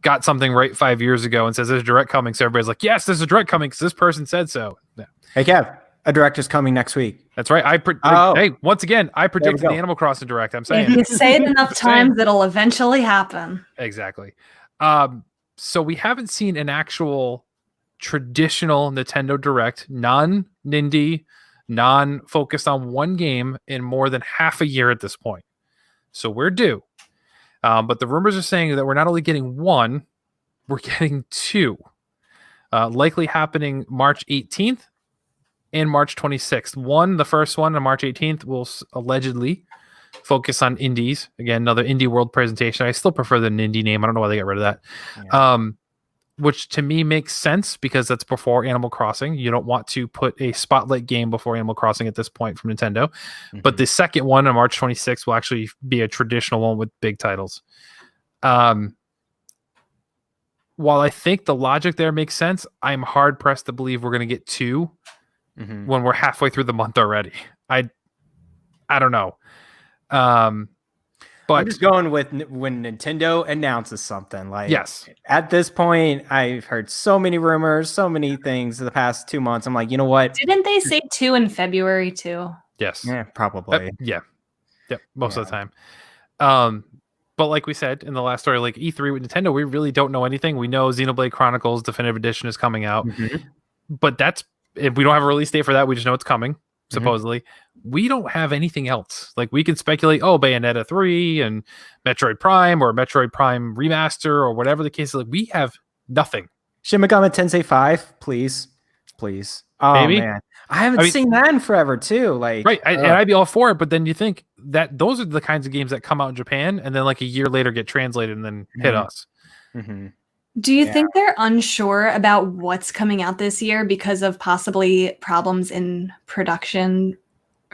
got something right 5 years ago and says there's a direct coming. So everybody's like, yes, there's a direct coming because this person said so. Yeah. Hey, Kev, a direct is coming next week. That's right. Hey, once again, I predicted the Animal Crossing direct. I'm saying, if you say it enough times, it'll eventually happen. Exactly. So we haven't seen an actual traditional Nintendo Direct, non-Nindy, non-focused on one game in more than half a year at this point. So we're due. But the rumors are saying that we're not only getting one, we're getting two. Likely happening March 18th and March 26th. The first one on March 18th will allegedly focus on indies. Again, another Indie World presentation. I still prefer the Indie name. I don't know why they got rid of that. Yeah. Which to me makes sense, because that's before Animal Crossing. You don't want to put a spotlight game before Animal Crossing at this point from Nintendo. But the second one on March 26th will actually be a traditional one with big titles. While I think the logic there makes sense, I'm hard pressed to believe we're going to get two when we're halfway through the month already. I don't know. But I'm just going with when Nintendo announces something. Like, yes, at this point, I've heard so many rumors, so many things in the past 2 months. I'm like, you know what? Didn't they say 2 in February too? Yes. Yeah, probably. Yep. Most of the time. But like we said in the last story, like E3 with Nintendo, we really don't know anything. We know Xenoblade Chronicles Definitive Edition is coming out, but if we don't have a release date for that, we just know it's coming. Supposedly, we don't have anything else. Like we can speculate, Bayonetta 3 and Metroid Prime or Metroid Prime Remaster or whatever the case is. Like we have nothing. Shin Megami Tensei 5, please. Oh, maybe. Man. I haven't seen that in forever too. Like, right, and I'd be all for it. But then you think that those are the kinds of games that come out in Japan and then like a year later get translated and then hit us. Do you think they're unsure about what's coming out this year because of possibly problems in production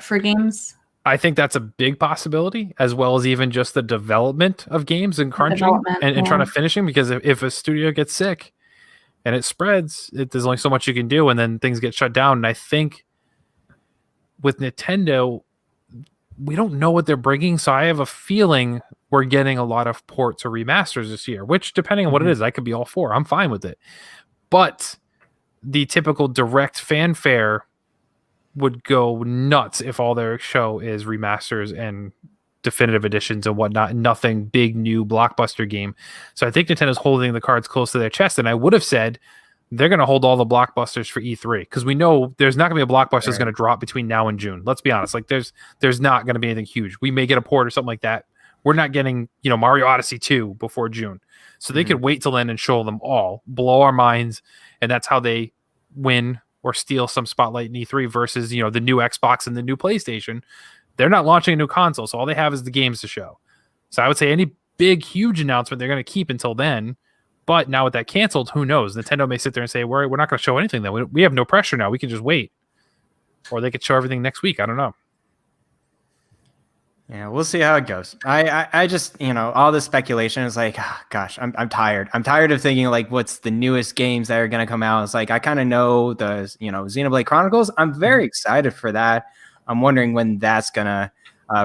for games? I think that's a big possibility, as well as even just the development of games and crunching and trying to finish them. Because if a studio gets sick and it spreads, there's only so much you can do, and then things get shut down. And I think with Nintendo, we don't know what they're bringing, so I have a feeling we're getting a lot of ports or remasters this year, which, depending on what it is, I could be all for. I'm fine with it. But the typical direct fanfare would go nuts if all their show is remasters and definitive editions and whatnot, and nothing big new blockbuster game. So I think Nintendo's holding the cards close to their chest, and I would have said they're going to hold all the blockbusters for E3 because we know there's not going to be a blockbuster that's going to drop between now and June. Let's be honest. Like there's not going to be anything huge. We may get a port or something like that. We're not getting, Mario Odyssey 2 before June. So they could wait till then and show them all, blow our minds. And that's how they win or steal some spotlight in E3 versus, the new Xbox and the new PlayStation. They're not launching a new console. So all they have is the games to show. So I would say any big, huge announcement they're going to keep until then. But now with that canceled, who knows? Nintendo may sit there and say, we're not going to show anything then. We have no pressure now. We can just wait. Or they could show everything next week. I don't know. Yeah, we'll see how it goes. I just, all this speculation is like, gosh, I'm tired. I'm tired of thinking like what's the newest games that are going to come out. It's like I kind of know the, Xenoblade Chronicles. I'm very excited for that. I'm wondering when that's going to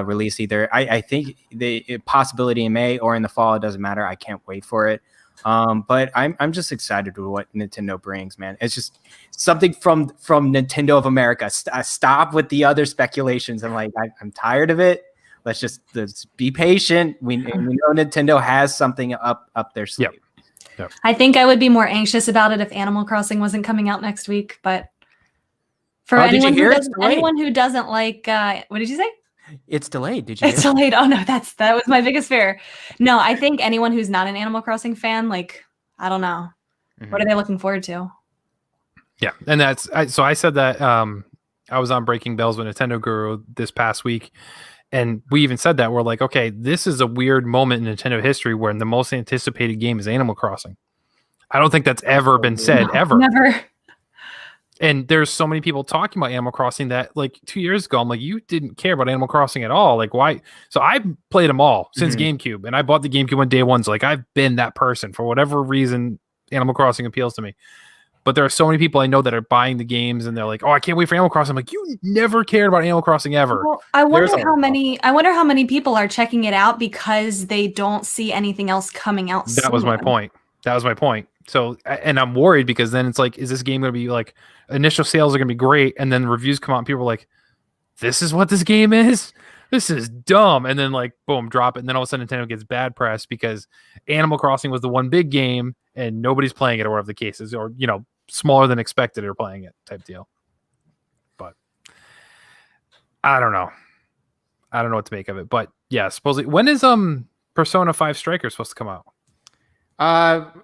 release either. I think the possibility in May or in the fall, it doesn't matter. I can't wait for it. But I'm just excited with what Nintendo brings, man. It's just something from Nintendo of America. Stop with the other speculations. I'm tired of it. Let's be patient. We know Nintendo has something up their sleeve. Yep. I think I would be more anxious about it if Animal Crossing wasn't coming out next week. But for anyone who doesn't like, what did you say? It's delayed. Did you? It's delayed. Oh no, that was my biggest fear. No, I think anyone who's not an Animal Crossing fan, I don't know, what are they looking forward to? Yeah, and so I said that I was on Breaking Bells with Nintendo Guru this past week, and we even said that we're like, okay, this is a weird moment in Nintendo history where the most anticipated game is Animal Crossing. I don't think that's ever been said ever. Never. And there's so many people talking about Animal Crossing that 2 years ago, I'm like, you didn't care about Animal Crossing at all. Like, why? So I played them all since GameCube, and I bought the GameCube on day one. So I've been that person for whatever reason. Animal Crossing appeals to me. But there are so many people I know that are buying the games, and they're like, oh, I can't wait for Animal Crossing. I'm like, you never cared about Animal Crossing ever. Well, I wonder how many people are checking it out because they don't see anything else coming out. That was my point. So, and I'm worried because then it's like, is this game going to be initial sales are going to be great, and then reviews come out and people are like, this is what this game is? This is dumb. And then boom, drop it. And then all of a sudden Nintendo gets bad press because Animal Crossing was the one big game and nobody's playing it or whatever the case is, or, smaller than expected are playing it type deal. But I don't know. I don't know what to make of it. But yeah, supposedly, when is Persona 5 Strikers supposed to come out?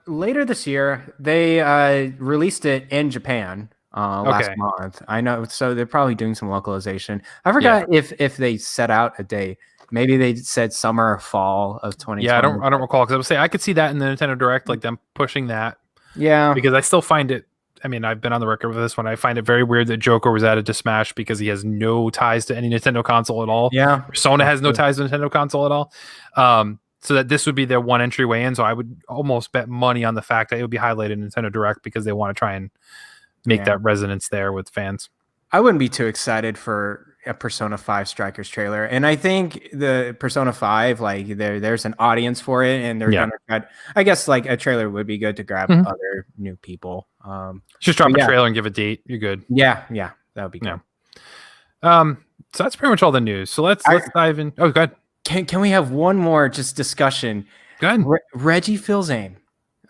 Later this year. They released it in Japan last month. I know, so they're probably doing some localization. I forgot if they set out a date. Maybe they said summer or fall of 2020. Yeah, I don't recall, because I would say I could see that in the Nintendo Direct, them pushing that. Yeah, because I still find it. I mean, I've been on the record with this one. I find it very weird that Joker was added to Smash because he has no ties to any Nintendo console at all. Yeah, Persona has no ties to Nintendo console at all. So that this would be their one entryway in. So I would almost bet money on the fact that it would be highlighted in Nintendo Direct because they want to try and make that resonance there with fans. I wouldn't be too excited for a Persona 5 Strikers trailer. And I think the Persona 5, there's an audience for it, and they're gonna, I guess a trailer would be good to grab other new people. Just drop a trailer and give a date. You're good. Yeah, that would be good. Yeah. So that's pretty much all the news. So let's dive in. Oh, go ahead. Can we have one more just discussion? Go ahead. Reggie Fils-Aime.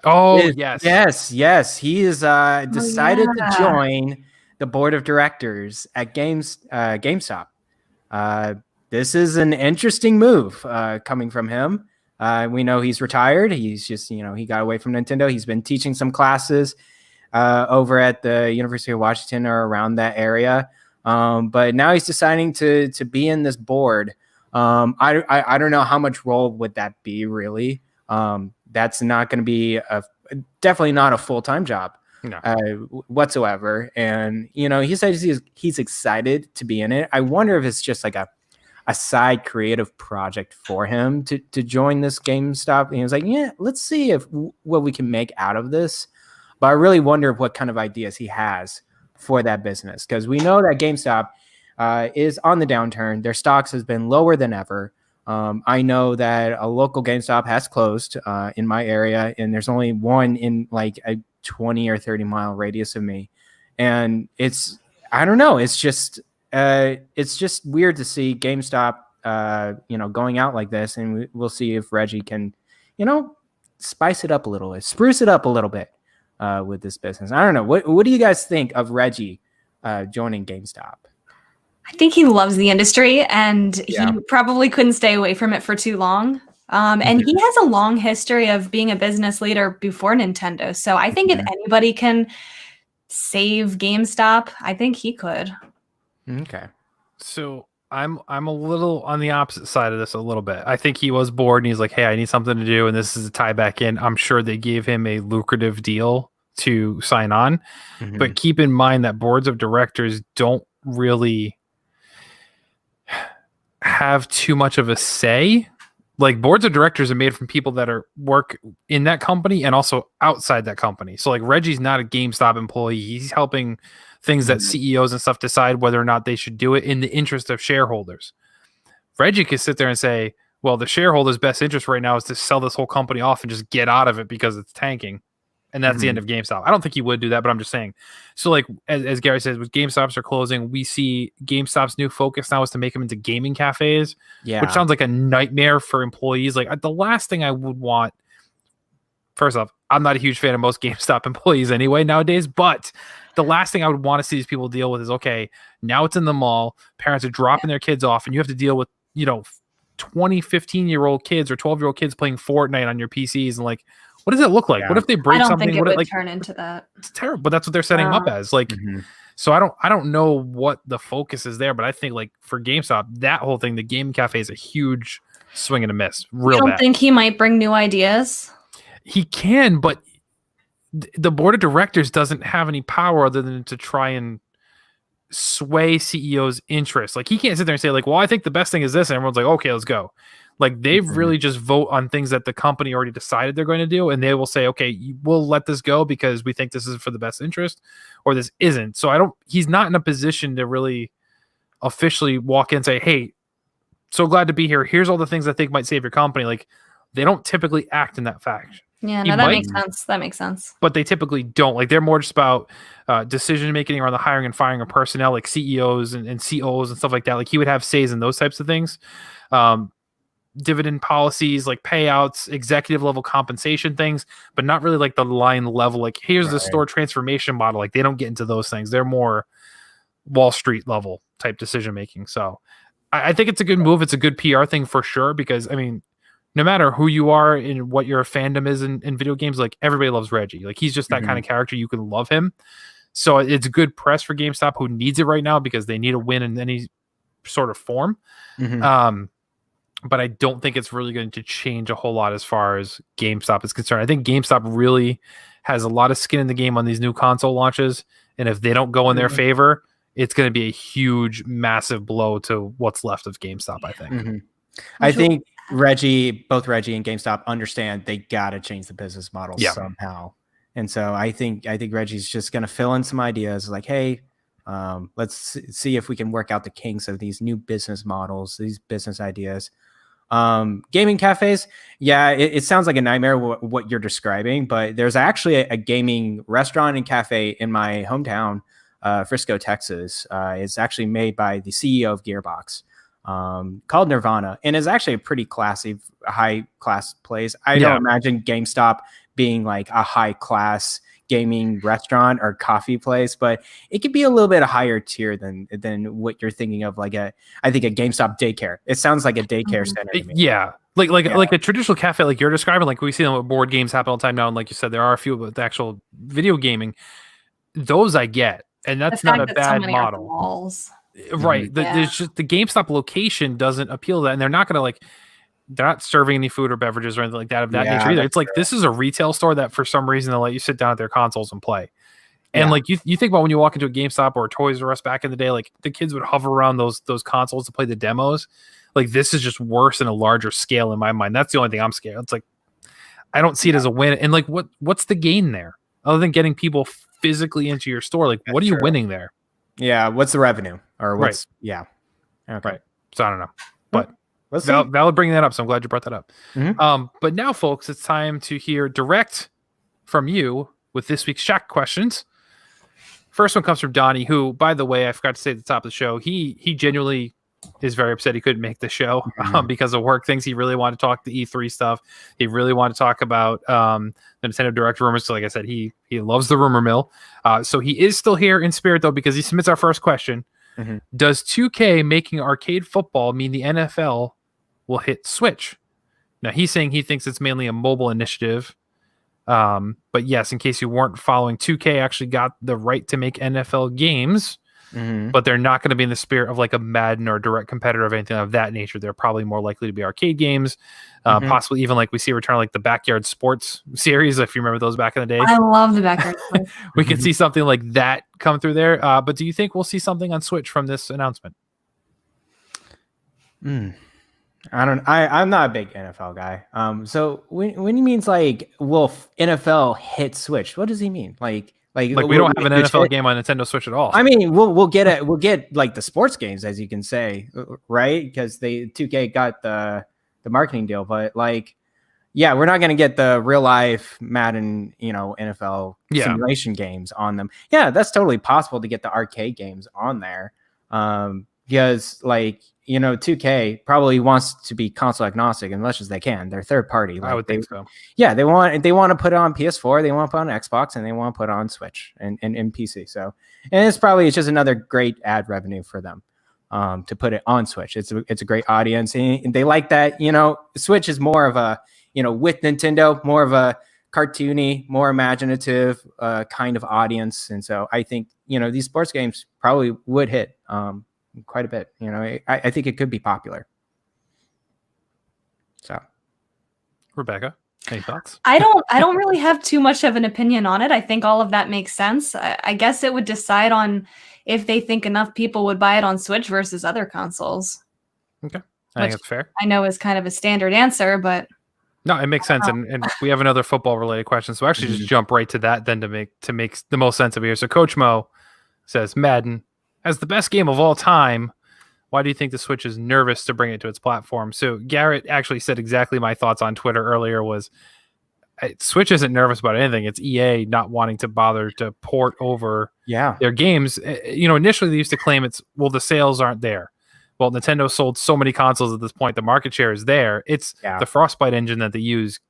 Oh, yes. He is decided to join the board of directors at GameStop. This is an interesting move coming from him. We know he's retired. He's just, he got away from Nintendo. He's been teaching some classes over at the University of Washington or around that area. But now he's deciding to be in this board. I don't know how much role would that be really. That's not going to be definitely not a full-time job whatsoever. And, he says he's excited to be in it. I wonder if it's just a a side creative project for him to join this GameStop. And he was like, yeah, let's see what we can make out of this. But I really wonder what kind of ideas he has for that business, because we know that GameStop is on the downturn. Their stocks has been lower than ever. I know that a local GameStop has closed in my area, and there's only one in like a 20 or 30 mile radius of me. And I don't know. It's just weird to see GameStop, going out like this. And we'll see if Reggie can, spice it up a little bit, spruce it up a little bit with this business. I don't know. What do you guys think of Reggie joining GameStop? I think he loves the industry, and he probably couldn't stay away from it for too long. And he has a long history of being a business leader before Nintendo. So I think if anybody can save GameStop, I think he could. Okay. So I'm a little on the opposite side of this a little bit. I think he was bored and he's like, hey, I need something to do, and this is a tie back in. I'm sure they gave him a lucrative deal to sign on. But keep in mind that boards of directors don't really have too much of a say. Like, boards of directors are made from people that work in that company and also outside that company. So like Reggie's not a GameStop employee. He's helping things that CEOs and stuff decide whether or not they should do it in the interest of shareholders. Reggie could sit there and say, well, the shareholders' best interest right now is to sell this whole company off and just get out of it because it's tanking. And that's the end of GameStop. I don't think he would do that, but I'm just saying. So like, as Gary says, with GameStops are closing, we see GameStop's new focus now is to make them into gaming cafes, which sounds like a nightmare for employees. Like, the last thing I would want, first off, I'm not a huge fan of most GameStop employees anyway nowadays, but the last thing I would want to see these people deal with is, okay, now it's in the mall, parents are dropping their kids off, and you have to deal with, 20, 15-year-old kids or 12-year-old kids playing Fortnite on your PCs, and like, what does it look like? What if they break something? I don't think it would turn into that. It's terrible, but that's what they're setting up as. Like, so I don't know what the focus is there, but I think like for GameStop, that whole thing, the game cafe is a huge swing and a miss. Real bad. Think he might bring new ideas? He can, but the board of directors doesn't have any power other than to try and sway CEO's interest. Like, he can't sit there and say like, well, I think the best thing is this, and everyone's like, okay, let's go. Like, they've really just vote on things that the company already decided they're going to do, and they will say, okay, we'll let this go because we think this is for the best interest, or this isn't. So he's not in a position to really officially walk in and say, hey, so glad to be here. Here's all the things I think might save your company. Like, they don't typically act in that fashion. Yeah, no, that makes sense. That makes sense. But they typically don't. Like, they're more just about decision making around the hiring and firing of personnel, like CEOs and COs and stuff like that. Like, he would have says in those types of things. Dividend policies, like payouts, executive level compensation things, but not really like the line level. Like, here's the store transformation model. Like, they don't get into those things. They're more Wall Street level type decision making. So I think it's a good move. It's a good PR thing for sure, because I mean, no matter who you are and what your fandom is in video games, like, everybody loves Reggie. Like, he's just that kind of character. You can love him. So it's good press for GameStop, who needs it right now because they need a win in any sort of form. But I don't think it's really going to change a whole lot as far as GameStop is concerned. I think GameStop really has a lot of skin in the game on these new console launches. And if they don't go in their favor, it's going to be a huge, massive blow to what's left of GameStop, I think. I think both Reggie and GameStop understand they got to change the business model somehow. And so I think Reggie's just going to fill in some ideas like, hey, let's see if we can work out the kinks of these new business models, these business ideas. Gaming cafes, it sounds like a nightmare what you're describing, but there's actually a gaming restaurant and cafe in my hometown, Frisco, Texas. It's actually made by the CEO of Gearbox, called Nirvana, and is actually a pretty classy, high class place. I don't imagine GameStop being like a high class gaming restaurant or coffee place, but it could be a little bit higher tier than what you're thinking of. Like I think a GameStop daycare. It sounds like a daycare center to me. Yeah. Like a traditional cafe, like you're describing, like we see them with board games happen all the time now. And like you said, there are a few with actual video gaming. Those I get, and that's not a bad model. Right. There's just the GameStop location doesn't appeal to that, and they're not going to they're not serving any food or beverages or anything like that of that nature either. It's like, this is a retail store that for some reason they'll let you sit down at their consoles and play. And like you think about when you walk into a GameStop or a Toys R Us back in the day, like the kids would hover around those consoles to play the demos. Like this is just worse in a larger scale in my mind. That's the only thing I'm scared. It's like I don't see it as a win. And like what's the gain there other than getting people physically into your store? Like what are you winning there? Yeah, what's the revenue or what's okay. Right. So I don't know, but valid bringing that up. So I'm glad you brought that up. But now, folks, it's time to hear direct from you with this week's Shack questions. First one comes from Donnie, who, by the way, I forgot to say at the top of the show, he genuinely is very upset he couldn't make the show because of work things. He really wanted to talk the E3 stuff. He really wanted to talk about the Nintendo Direct rumors. So like I said, he loves the rumor mill. So he is still here in spirit, though, because he submits our first question. Does 2K making arcade football mean the NFL will hit Switch? Now, he's saying he thinks it's mainly a mobile initiative. But yes, in case you weren't following, 2K actually got the right to make NFL games, but they're not going to be in the spirit of like a Madden or a direct competitor of anything of that nature. They're probably more likely to be arcade games, possibly even like we see a return like the Backyard Sports series, if you remember those back in the day. I love the Backyard Sports. We could see something like that come through there. But do you think we'll see something on Switch from this announcement? I'm not a big NFL guy. So when he means like will NFL hit Switch, what does he mean? Like we don't have an NFL game on Nintendo Switch at all. I mean, we'll get like the sports games, as you can say, right? Because 2K got the marketing deal, but like, yeah, we're not going to get the real life Madden, NFL simulation games on them. Yeah, that's totally possible to get the arcade games on there. Because like 2K probably wants to be console agnostic as much as they can. They're third party. Like, I would think so. Yeah, they want to put it on PS4, they want to put it on Xbox, and they want to put it on Switch and PC. So, and it's just another great ad revenue for them to put it on Switch. It's a great audience, and they like that. Switch is more of a with Nintendo, more of a cartoony, more imaginative kind of audience, and so I think these sports games probably would hit quite a bit. I think it could be popular. So, Rebecca, any thoughts? I don't really have too much of an opinion on it. I think all of that makes sense. I guess it would decide on if they think enough people would buy it on Switch versus other consoles. Okay, I think that's fair. I know is kind of a standard answer, but no, it makes sense. And we have another football related question, so actually just jump right to that then to make the most sense of it here. So Coach Mo says Madden as the best game of all time. Why do you think the Switch is nervous to bring it to its platform? So Garrett actually said exactly my thoughts on Twitter earlier was Switch isn't nervous about anything. It's EA not wanting to bother to port over their games. Initially they used to claim the sales aren't there. Well, Nintendo sold so many consoles at this point, the market share is there. It's the Frostbite engine that they use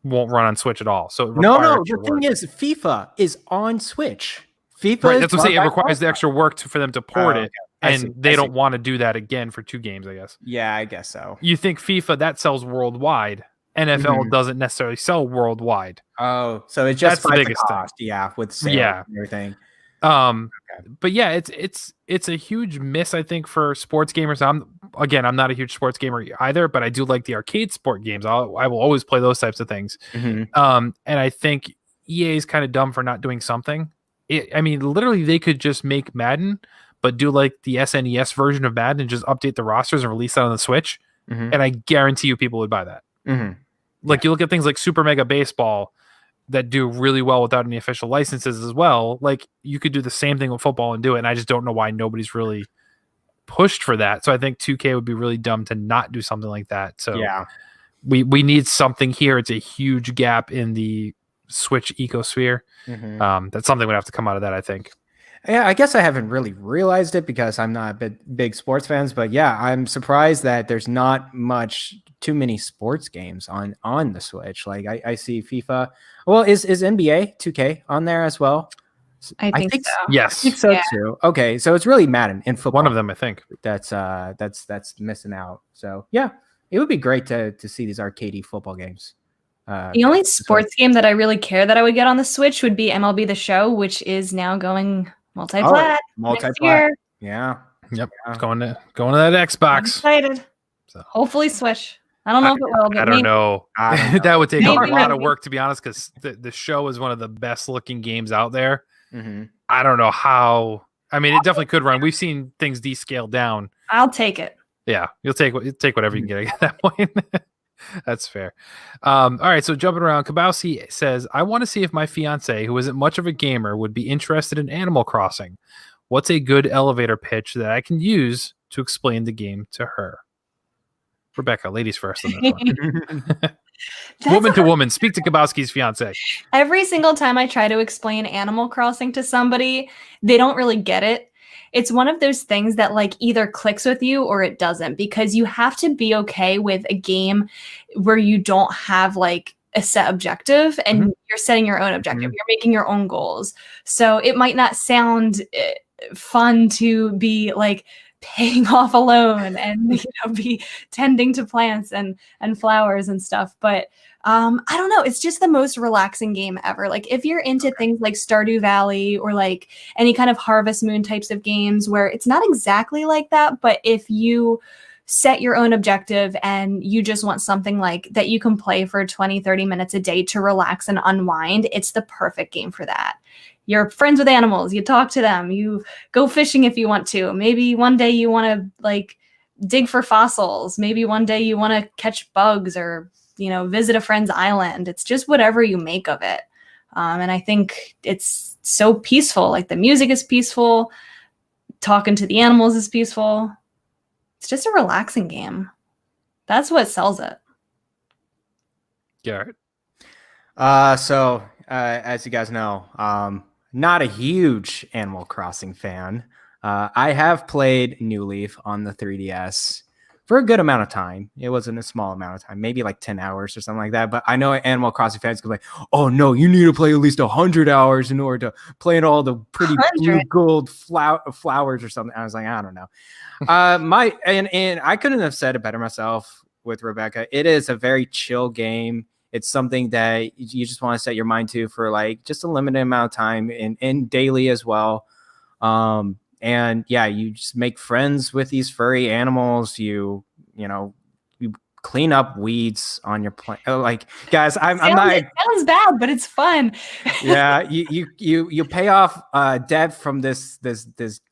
won't run on Switch at all. So the thing is FIFA is on Switch. FIFA right, that's what I'm saying. It requires the extra work for them to port it, and they don't want to do that again for two games, I guess. Yeah, I guess so. You think FIFA, that sells worldwide. NFL doesn't necessarily sell worldwide. Oh, so it's just the biggest cost. Yeah, with sales and everything. But yeah, it's a huge miss, I think, for sports gamers. I'm not a huge sports gamer either, but I do like the arcade sport games. I will always play those types of things. And I think EA is kind of dumb for not doing something. Literally, they could just make Madden, but do like the SNES version of Madden and just update the rosters and release that on the Switch. And I guarantee you people would buy that. Like you look at things like Super Mega Baseball that do really well without any official licenses as well. Like you could do the same thing with football and do it. And I just don't know why nobody's really pushed for that. So I think 2K would be really dumb to not do something like that. So we need something here. It's a huge gap in the Switch ecosphere. That's something would have to come out of that, I think. Yeah, I guess I haven't really realized it because I'm not a big sports fans, but yeah, I'm surprised that there's not too many sports games on the Switch. Like I see FIFA. Well, is NBA 2K on there as well? I think so. Yes, I think so too. Okay, so it's really Madden and football. One of them, I think. That's missing out. So yeah, it would be great to see these arcadey football games. The only sports game that I really care that I would get on the Switch would be MLB The Show, which is now going multi-plat. Multi-plat. Yeah. Yep. Yeah. Going to that Xbox. I'm excited. So. Hopefully Switch. I don't know if it will. But I don't know. That would take a lot of work, to be honest, because the Show is one of the best looking games out there. I don't know how. I mean, it definitely could run. We've seen things descale down. I'll take it. Yeah, you'll take whatever you can get at that point. That's fair. All right, so jumping around, Kabowski says, I want to see if my fiance, who isn't much of a gamer, would be interested in Animal Crossing. What's a good elevator pitch that I can use to explain the game to her? Rebecca, ladies first on this one. Woman to woman, speak to Kabowski's fiance. Every single time I try to explain Animal Crossing to somebody, they don't really get it. It's one of those things that like either clicks with you or it doesn't, because you have to be okay with a game where you don't have like a set objective and you're setting your own objective. You're making your own goals. So it might not sound fun to be like paying off a loan and be tending to plants and flowers and stuff, but I don't know, it's just the most relaxing game ever. Like if you're into things like Stardew Valley or like any kind of Harvest Moon types of games where it's not exactly like that, but if you set your own objective and you just want something like that you can play for 20-30 minutes a day to relax and unwind, it's the perfect game for that. You're friends with animals, you talk to them, you go fishing if you want to. Maybe one day you want to like dig for fossils. Maybe one day you want to catch bugs or, visit a friend's island. It's just whatever you make of it. And I think it's so peaceful. Like the music is peaceful. Talking to the animals is peaceful. It's just a relaxing game. That's what sells it. Garrett. So as you guys know, not a huge Animal Crossing fan. I have played New Leaf on the 3DS for a good amount of time. It wasn't a small amount of time, maybe like 10 hours or something like that. But I know Animal Crossing fans could be like, oh no, you need to play at least 100 hours in order to play in all the pretty blue gold flowers or something. I was like, I don't know. And I couldn't have said it better myself with Rebecca. It is a very chill game. It's something that you just want to set your mind to for like just a limited amount of time and daily as well. And yeah, you just make friends with these furry animals. You clean up weeds on your plant. Like, guys, I'm not. It sounds bad, but it's fun. Yeah, you pay off debt from this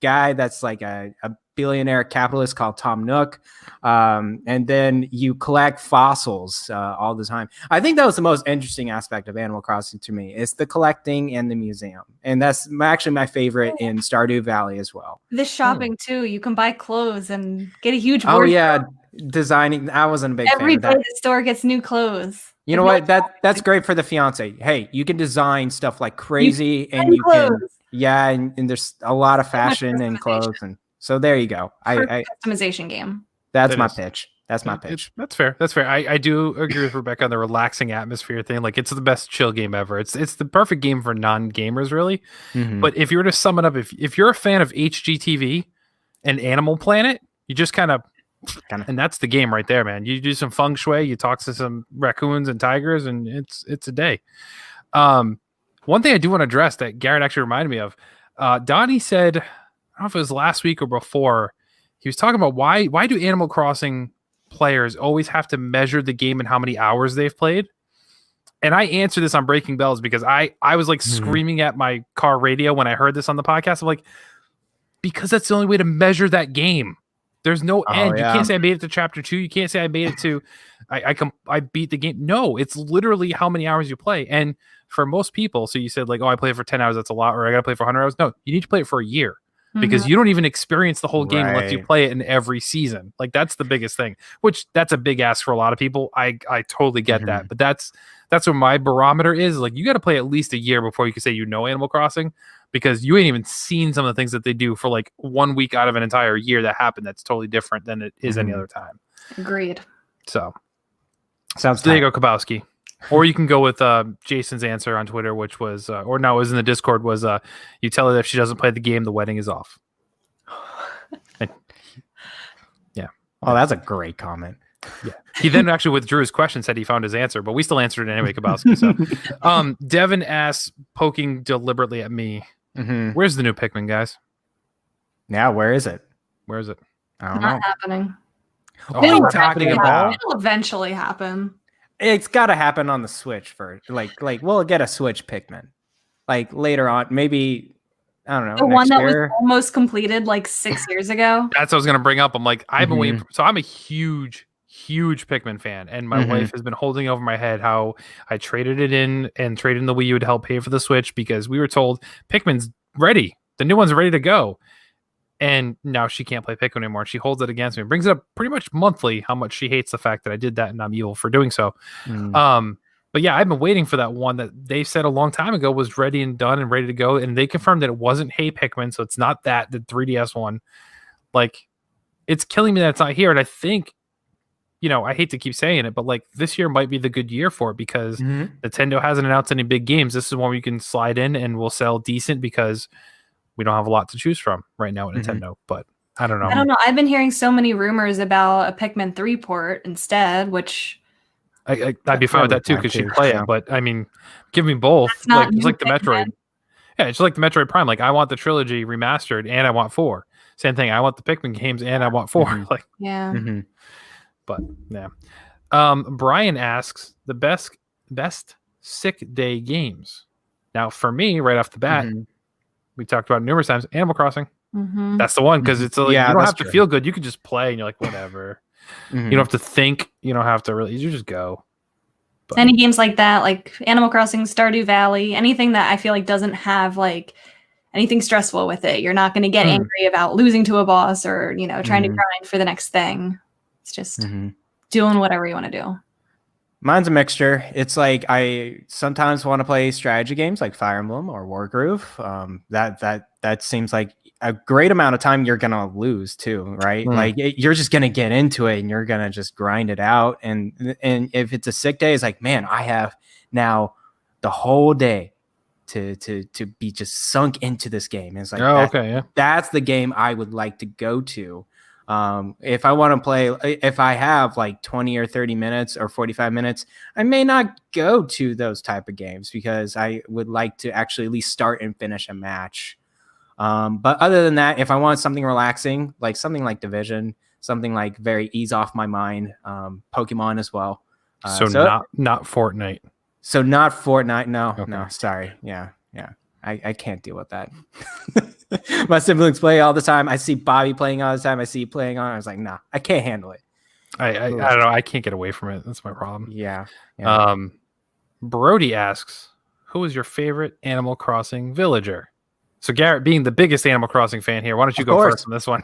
guy that's like a billionaire capitalist called Tom Nook, and then you collect fossils all the time. I think that was the most interesting aspect of Animal Crossing to me. It's the collecting and the museum, and that's actually my favorite in Stardew Valley as well. The shopping too. You can buy clothes and get a huge. Oh yeah, designing. I wasn't a big fan of that. Every day the store gets new clothes. You know what? That's great for the fiance. Hey, you can design stuff like crazy, and you can and there's a lot of fashion and clothes and. So there you go. Customization game. That's my pitch. That's my pitch. That's fair. That's fair. I do agree with Rebecca on the relaxing atmosphere thing. Like it's the best chill game ever. It's the perfect game for non-gamers, really. But if you were to sum it up, if you're a fan of HGTV and Animal Planet, you just kind of and that's the game right there, man. You do some feng shui, you talk to some raccoons and tigers, and it's a day. One thing I do want to address that Garrett actually reminded me of, Donnie said, I don't know if it was last week or before, he was talking about why do Animal Crossing players always have to measure the game and how many hours they've played? And I answered this on Breaking Bells because I was like screaming at my car radio when I heard this on the podcast. I'm like, because that's the only way to measure that game. There's no end. Yeah. You can't say I made it to chapter 2. You can't say I made it to I beat the game. No, it's literally how many hours you play. And for most people, so you said like, oh, I play it for 10 hours, that's a lot, or I gotta play for 100 hours. No, you need to play it for a year. Because you don't even experience the whole game unless you play it in every season. Like that's the biggest thing, which that's a big ask for a lot of people. I totally get that, but that's what my barometer is. Like you got to play at least a year before you can say Animal Crossing, because you ain't even seen some of the things that they do for like 1 week out of an entire year that happen. That's totally different than it is any other time. Agreed. So sounds. There you go, Kabowski. Or you can go with Jason's answer on Twitter, which was, it was in the Discord, was you tell her that if she doesn't play the game, the wedding is off. And, yeah. Oh, that's a great comment. Yeah. He then actually withdrew his question, said he found his answer, but we still answered it anyway, Kabowski. So, Devin asks, poking deliberately at me, where's the new Pikmin, guys? Yeah, where is it? Where is it? I don't know. Not happening. Oh, it's happening about. It'll eventually happen. It's got to happen on the Switch first. Like we'll get a Switch Pikmin. like later on, maybe I don't know. The one next that year. was almost completed like 6 years ago. That's what I was gonna bring up. I'm like, I've been waiting. Mhm. So I'm a huge Pikmin fan, and my wife has been holding over my head how I traded it in and traded in the Wii U to help pay for the Switch because we were told Pikmin's ready. The new one's ready to go. And now she can't play Pikmin anymore. She holds it against me. Brings it up pretty much monthly how much she hates the fact that I did that and I'm evil for doing so. But yeah, I've been waiting for that one that they said a long time ago was ready and done and ready to go. And they confirmed that it wasn't Hey Pikmin. So it's not that, the 3DS one. Like, it's killing me that it's not here. And I think, I hate to keep saying it, but like this year might be the good year for it because Nintendo hasn't announced any big games. This is one where you can slide in and will sell decent because we don't have a lot to choose from right now at Nintendo, but I don't know. I've been hearing so many rumors about a Pikmin 3 port instead, which I'd be fine with that too because she'd play it. But I mean, give me both. Like it's like the Metroid. Yeah, it's like the Metroid Prime. Like I want the trilogy remastered and I want 4. Same thing. I want the Pikmin games and I want 4. Like But yeah. Brian asks the best sick day games. Now for me, right off the bat. We talked about it numerous times. Animal Crossing. That's the one because it's like, you don't have to feel good. You can just play and you're like, whatever. You don't have to think. You don't have to really. You just go. But any games like that, like Animal Crossing, Stardew Valley, anything that I feel like doesn't have like anything stressful with it. You're not going to get angry about losing to a boss or trying to grind for the next thing. It's just doing whatever you want to do. Mine's a mixture. It's like I sometimes want to play strategy games like Fire Emblem or Wargroove. That seems like a great amount of time you're gonna lose too, right? Like you're just gonna get into it and you're gonna just grind it out. And if it's a sick day, it's like, man, I have now the whole day to be just sunk into this game. And it's like, that's the game I would like to go to. If I want to play, if I have like 20 or 30 minutes or 45 minutes, I may not go to those type of games because I would like to actually at least start and finish a match. But other than that, if I want something relaxing, like something like Division, something like very ease off my mind, Pokemon as well. So not Fortnite. So not Fortnite. No, sorry. Yeah. I can't deal with that. My siblings play all the time. I see Bobby playing all the time. I see you playing on. I was like, nah, I can't handle it. I don't know. I can't get away from it. That's my problem. Yeah. Brody asks, who is your favorite Animal Crossing villager? So Garrett, being the biggest Animal Crossing fan here, why don't you go first on this one?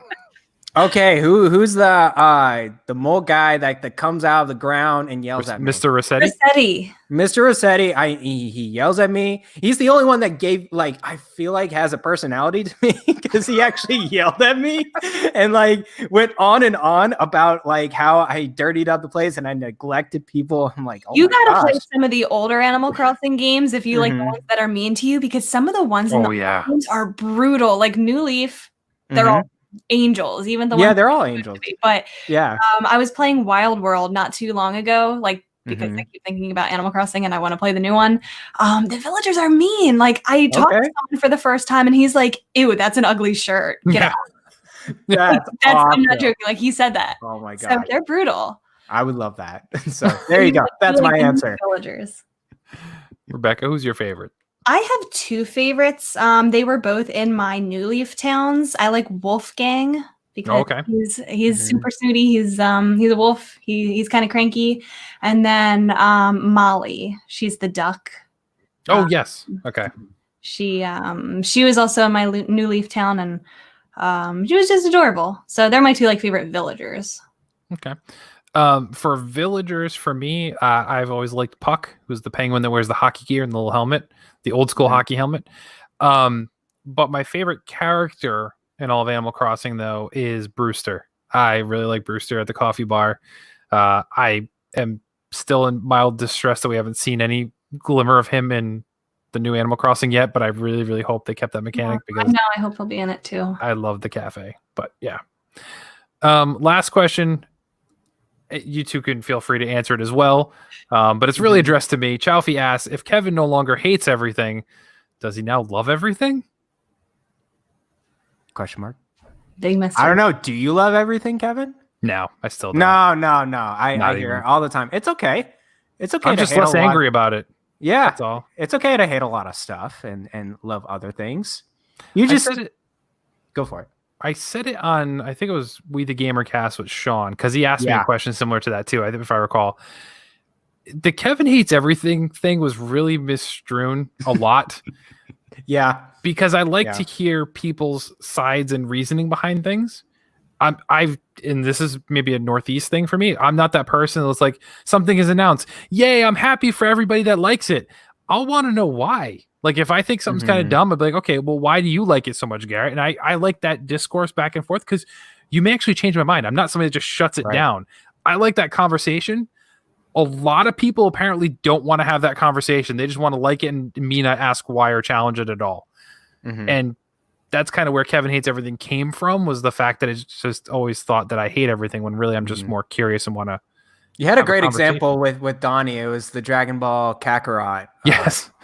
Okay, who's the mole guy that comes out of the ground and yells at me? Mr. Rossetti? Mr. Rossetti, he yells at me. He's the only one that I feel like has a personality to me because he actually yelled at me and like went on and on about like how I dirtied up the place and I neglected people. I'm like, you gotta play some of the older Animal Crossing games if you like the ones that are mean to you because some of the ones in the games are brutal. Like New Leaf, they're all angels, even the ones they're all angels. But I was playing Wild World not too long ago, like because I keep thinking about Animal Crossing and I want to play the new one. The villagers are mean. Like I talked to someone for the first time and he's like, "Ew, that's an ugly shirt. Get out." That's awesome. I'm not joking. Like he said that. Oh my god, so they're brutal. I would love that. So there you go. That's my answer. Villagers. Rebecca, who's your favorite? I have 2 favorites. They were both in my New Leaf towns. I like Wolfgang because he's super snooty. He's a wolf. He's kind of cranky. And then Molly, she's the duck. Oh yes. Okay. She was also in my New Leaf town and she was just adorable. So they're my 2 like favorite villagers. Okay. For villagers, for me, I've always liked Puck, who's the penguin that wears the hockey gear and the little helmet, the old school hockey helmet. But my favorite character in all of Animal Crossing, though, is Brewster. I really like Brewster at the coffee bar. I am still in mild distress that we haven't seen any glimmer of him in the new Animal Crossing yet, but I really, really hope they kept that mechanic because I hope he'll be in it too. I love the cafe, but yeah. Last question. You two can feel free to answer it as well, but it's really addressed to me. Chalfie asks, if Kevin no longer hates everything, does he now love everything? Question mark. Big mystery. I don't know. Do you love everything, Kevin? No, I still don't. No. I hear it all the time. It's okay. It's okay. I'm just less angry about it. Yeah, That's all. it's okay to hate a lot of stuff and love other things. You just go for it. I said it on, I think it was We the Gamer Cast with Sean, because he asked me a question similar to that too, I think, if I recall. The Kevin hates everything thing was really misstrewn a lot. Yeah. Because I like to hear people's sides and reasoning behind things. And this is maybe a Northeast thing for me. I'm not that person that's like, something is announced. Yay, I'm happy for everybody that likes it. I'll want to know why. Like, if I think something's kind of dumb, I'd be like, okay, well, why do you like it so much, Garrett? And I like that discourse back and forth, because you may actually change my mind. I'm not somebody that just shuts it down. I like that conversation. A lot of people apparently don't want to have that conversation. They just want to like it and me not ask why or challenge it at all. And that's kind of where Kevin hates everything came from, was the fact that it's just always thought that I hate everything, when really I'm just more curious and want to. You had a great example with Donnie. It was the Dragon Ball Kakarot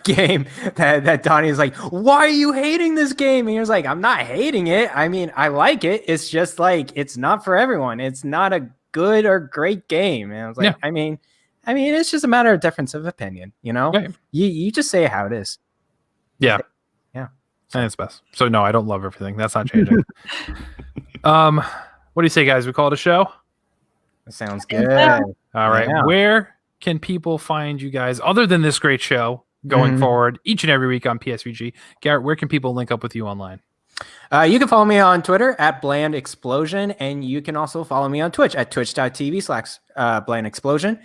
game that Donnie is like, why are you hating this game? And he was like, I'm not hating it. I mean, I like it. It's just like, it's not for everyone. It's not a good or great game. And I was like, I mean, it's just a matter of difference of opinion, you know? You just say how it is. Yeah. And it's best. So no, I don't love everything. That's not changing. What do you say, guys? We call it a show? That sounds good. All right. Yeah. Where can people find you guys other than this great show going forward each and every week on PSVG? Garrett, where can people link up with you online? You can follow me on Twitter at Bland Explosion, and you can also follow me on Twitch at twitch.tv/Bland Explosion.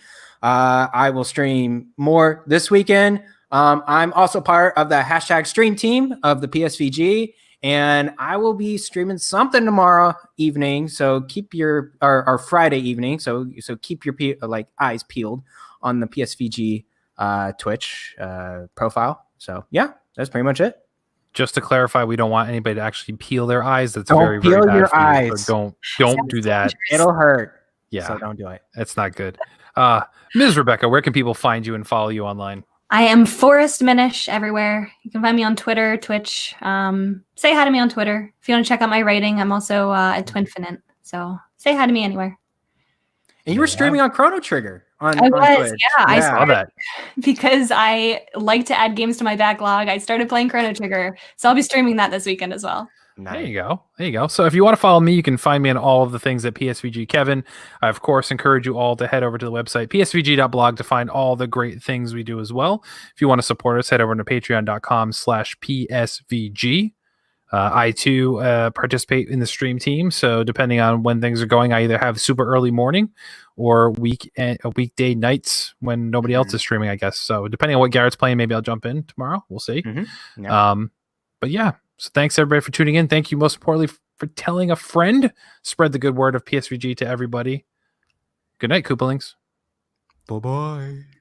I will stream more this weekend. I'm also part of the hashtag stream team of the PSVG, and I will be streaming something tomorrow evening. So keep your or Friday evening. So keep your eyes peeled on the PSVG Twitch profile. So yeah, that's pretty much it. Just to clarify, we don't want anybody to actually peel their eyes. That's don't very, peel very bad your for you. eyes. So don't do that. It'll hurt. Yeah, so don't do it. It's not good. Ms. Rebecca, where can people find you and follow you online? I am Forrest Minish everywhere. You can find me on Twitter, Twitch. Say hi to me on Twitter. If you want to check out my writing, I'm also at Twinfinite. So say hi to me anywhere. And you were streaming on Chrono Trigger on Twitch. I saw that. Because I like to add games to my backlog. I started playing Chrono Trigger. So I'll be streaming that this weekend as well. Nice. There you go. So if you want to follow me, you can find me on all of the things at PSVG Kevin. I, of course, encourage you all to head over to the website, psvg.blog, to find all the great things we do as well. If you want to support us, head over to patreon.com/PSVG. I, too, participate in the stream team. So depending on when things are going, I either have super early morning or weekday nights when nobody else is streaming, I guess. So depending on what Garrett's playing, maybe I'll jump in tomorrow. We'll see. But yeah. So thanks, everybody, for tuning in. Thank you, most importantly, for telling a friend. Spread the good word of PSVG to everybody. Good night, Koopalings. Bye-bye.